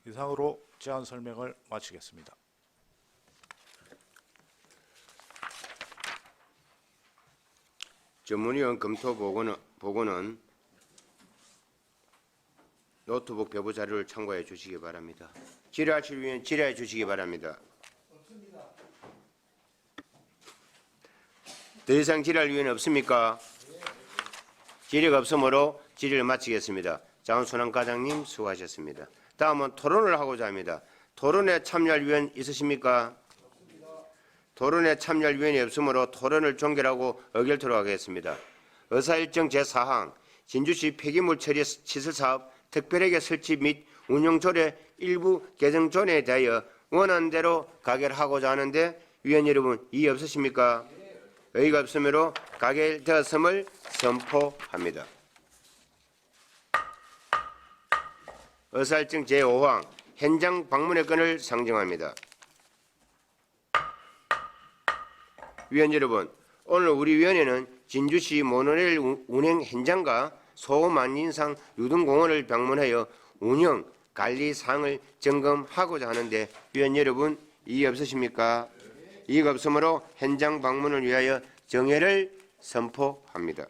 이상으로 제안 설명을 마치겠습니다.
전문위원 검토 보고는 노트북 배부 자료를 참고해 주시기 바랍니다. 질의하실 위원 질의해 주시기 바랍니다. 더 이상 질의할 위원 없습니까? 질의가 없으므로 질의를 마치겠습니다. 자원순환과장님 수고하셨습니다. 다음은 토론을 하고자 합니다. 토론에 참여할 위원 있으십니까? 토론에 참여할 위원이 없으므로 토론을 종결하고 의결토록 하겠습니다. 의사일정 제4항 진주시 폐기물 처리 시설 사업 특별회계 설치 및 운영조례 일부 개정 조례에 대하여 원안대로 가결하고자 하는데 위원 여러분 이의 없으십니까? 의의가 없으므로 가결되었음을 선포합니다. 의사일정 제5항 현장 방문의 건을 상정합니다. 위원 여러분, 오늘 우리 위원회는 진주시 모노레일 운행 현장과 소만인상 유등공원을 방문하여 운영, 관리 사항을 점검하고자 하는데 위원 여러분 이의 없으십니까? 이의가 없으므로 현장 방문을 위하여 정회를 선포합니다.